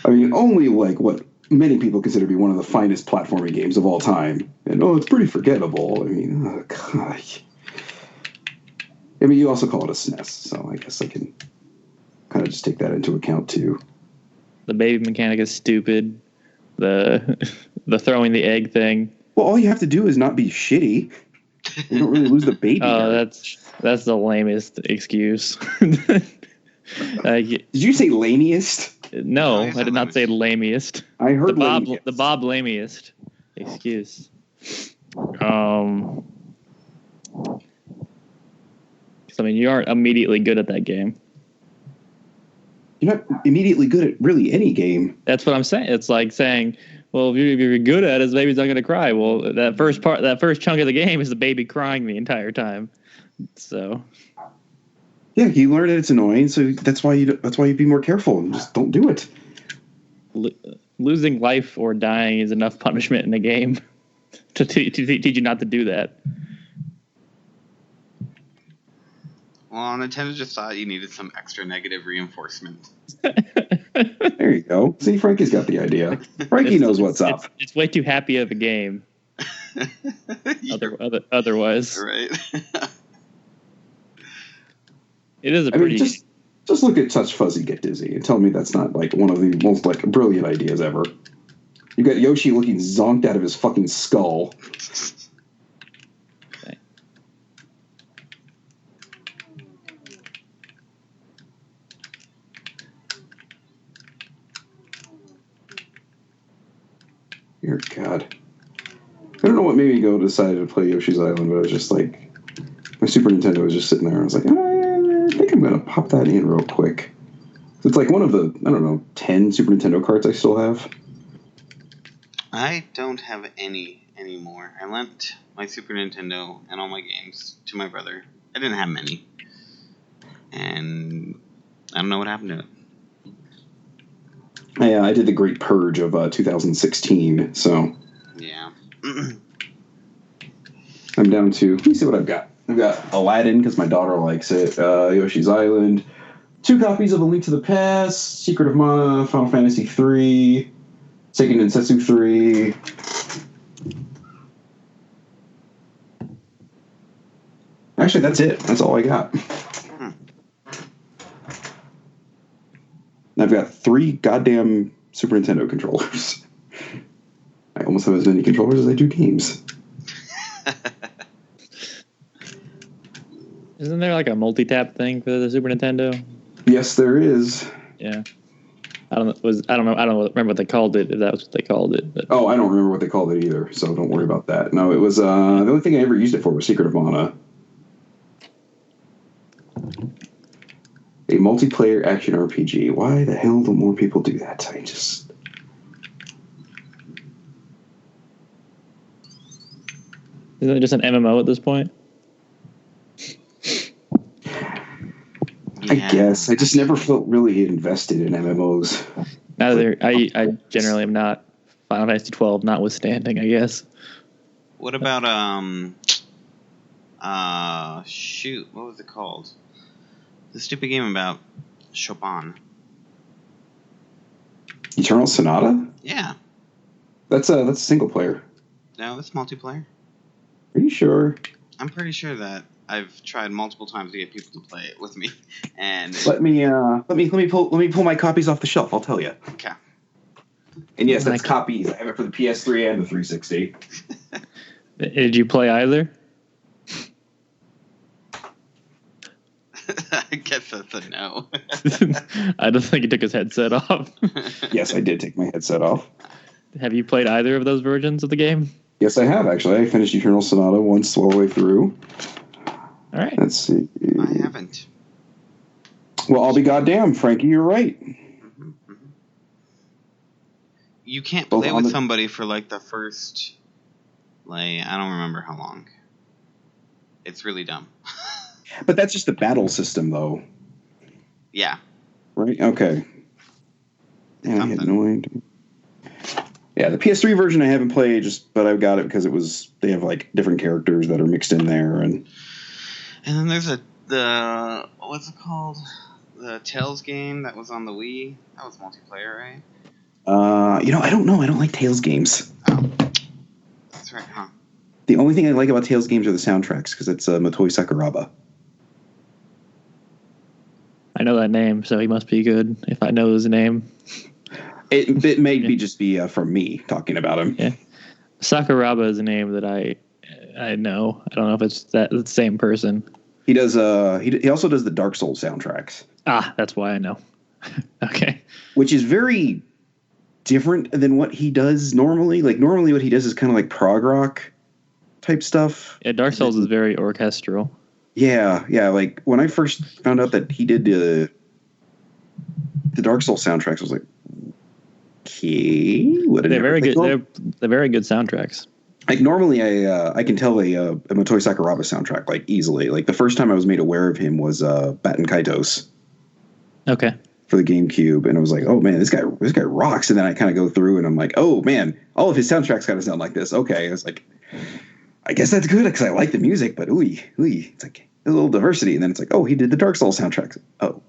I mean, only like what many people consider to be one of the finest platforming games of all time. And, it's pretty forgettable. I mean, oh, God. I mean, you also call it a SNES, so I guess I can kind of just take that into account, too. The baby mechanic is stupid. The throwing the egg thing. Well, all you have to do is not be shitty. You don't really lose the baby. Oh, that's the lamest excuse. Did you say lamiest? No, I did not say lamiest. I heard the Bob lamiest excuse. I mean, you aren't immediately good at that game. You're not immediately good at really any game. That's what I'm saying. It's like saying, well, if you're good at it, the baby's not going to cry. Well, that first chunk of the game is the baby crying the entire time. So, yeah, you learn that it's annoying, so that's why you be more careful and just don't do it. Losing life or dying is enough punishment in a game to teach you not to do that. Well, Nintendo just thought you needed some extra negative reinforcement. There you go. See, Franky's got the idea. Franky knows what's up. It's way too happy of a game. Otherwise, right? It is a pretty. Just look at Touch Fuzzy Get Dizzy and tell me that's not like one of the most like brilliant ideas ever. You got Yoshi looking zonked out of his fucking skull. Dear God. I don't know what made me go decide to play Yoshi's Island, but I was just like, my Super Nintendo was just sitting there. I was like, I think I'm going to pop that in real quick. It's like one of the, 10 Super Nintendo carts I still have. I don't have any anymore. I lent my Super Nintendo and all my games to my brother. I didn't have many. And I don't know what happened to it. Yeah, I did the Great Purge of 2016, so... Yeah. I'm down to... Let me see what I've got. I've got Aladdin, because my daughter likes it, Yoshi's Island, 2 copies of A Link to the Past, Secret of Mana, Final Fantasy III, Seiken Densetsu 3... Actually, that's it. That's all I got. I've got 3 goddamn Super Nintendo controllers. I almost have as many controllers as I do games. Isn't there like a multi-tap thing for the Super Nintendo? Yes, there is. Yeah. I don't remember what they called it, if that was what they called it. But. Oh, I don't remember what they called it either, so don't worry about that. No, it was the only thing I ever used it for was Secret of Mana. A multiplayer action RPG. Why the hell don't more people do that? Isn't it just an MMO at this point? I guess. I just never felt really invested in MMOs. I generally am not. Final Fantasy 12 notwithstanding, I guess. What about, shoot, what was it called? The stupid game about Chopin. Eternal Sonata? Yeah. That's a single player. No, it's multiplayer. Are you sure? I'm pretty sure that I've tried multiple times to get people to play it with me, and let me pull my copies off the shelf. I'll tell you. Okay. And yes, that's copies. I have it for the PS3 and the 360. Did you play either? I guess that's a no. I don't think he took his headset off. Yes, I did take my headset off. Have you played either of those versions of the game? Yes, I have, actually. I finished Eternal Sonata once all the way through. All right. Let's see. I haven't. Well, I'll be goddamn, Franky, you're right. Mm-hmm. You can't play with somebody for, like, the first, like, I don't remember how long. It's really dumb. But that's just the battle system, though. Yeah. Right? Okay. Yeah, I had no idea. Yeah, the PS3 version I haven't played, but I've got it because they have like different characters that are mixed in there, and then there's the what's it called? The Tales game that was on the Wii. That was multiplayer, right? I don't know. I don't like Tales games. Oh, that's right, huh? The only thing I like about Tales games are the soundtracks because it's Motoi Sakuraba. I know that name, so he must be good if I know his name. It may just be from me talking about him. Yeah. Sakuraba is a name that I know. I don't know if it's the same person. He does. He also does the Dark Souls soundtracks. Ah, that's why I know. Okay. Which is very different than what he does normally. Like normally, what he does is kind of like prog rock type stuff. Yeah, Dark Souls is very orchestral. Yeah. Like when I first found out that he did the Dark Souls soundtracks, I was like, okay, they're very good. They're very good soundtracks. Like normally, I can tell a Motoi Sakuraba soundtrack like easily. Like the first time I was made aware of him was Baten Kaitos. Okay. For the GameCube, and I was like, oh man, this guy rocks. And then I kind of go through, and I'm like, oh man, all of his soundtracks kind of sound like this. Okay, I was like, I guess that's good because I like the music, but ooh, it's like a little diversity. And then it's like, oh, he did the Dark Souls soundtracks. Oh,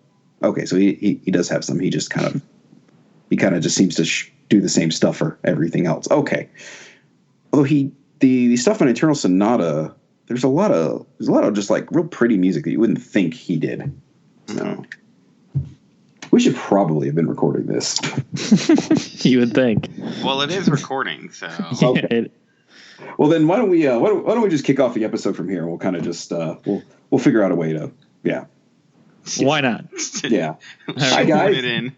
okay, so he does have some. He kind of just seems to do the same stuff for everything else. Okay, although the stuff on Eternal Sonata, there's a lot of just like real pretty music that you wouldn't think he did. No. We should probably have been recording this. You would think. Well, it is recording, so. Okay. Well, then why don't we just kick off the episode from here, and we'll kind of just we'll figure out a way to Why not? Yeah. Hi guys.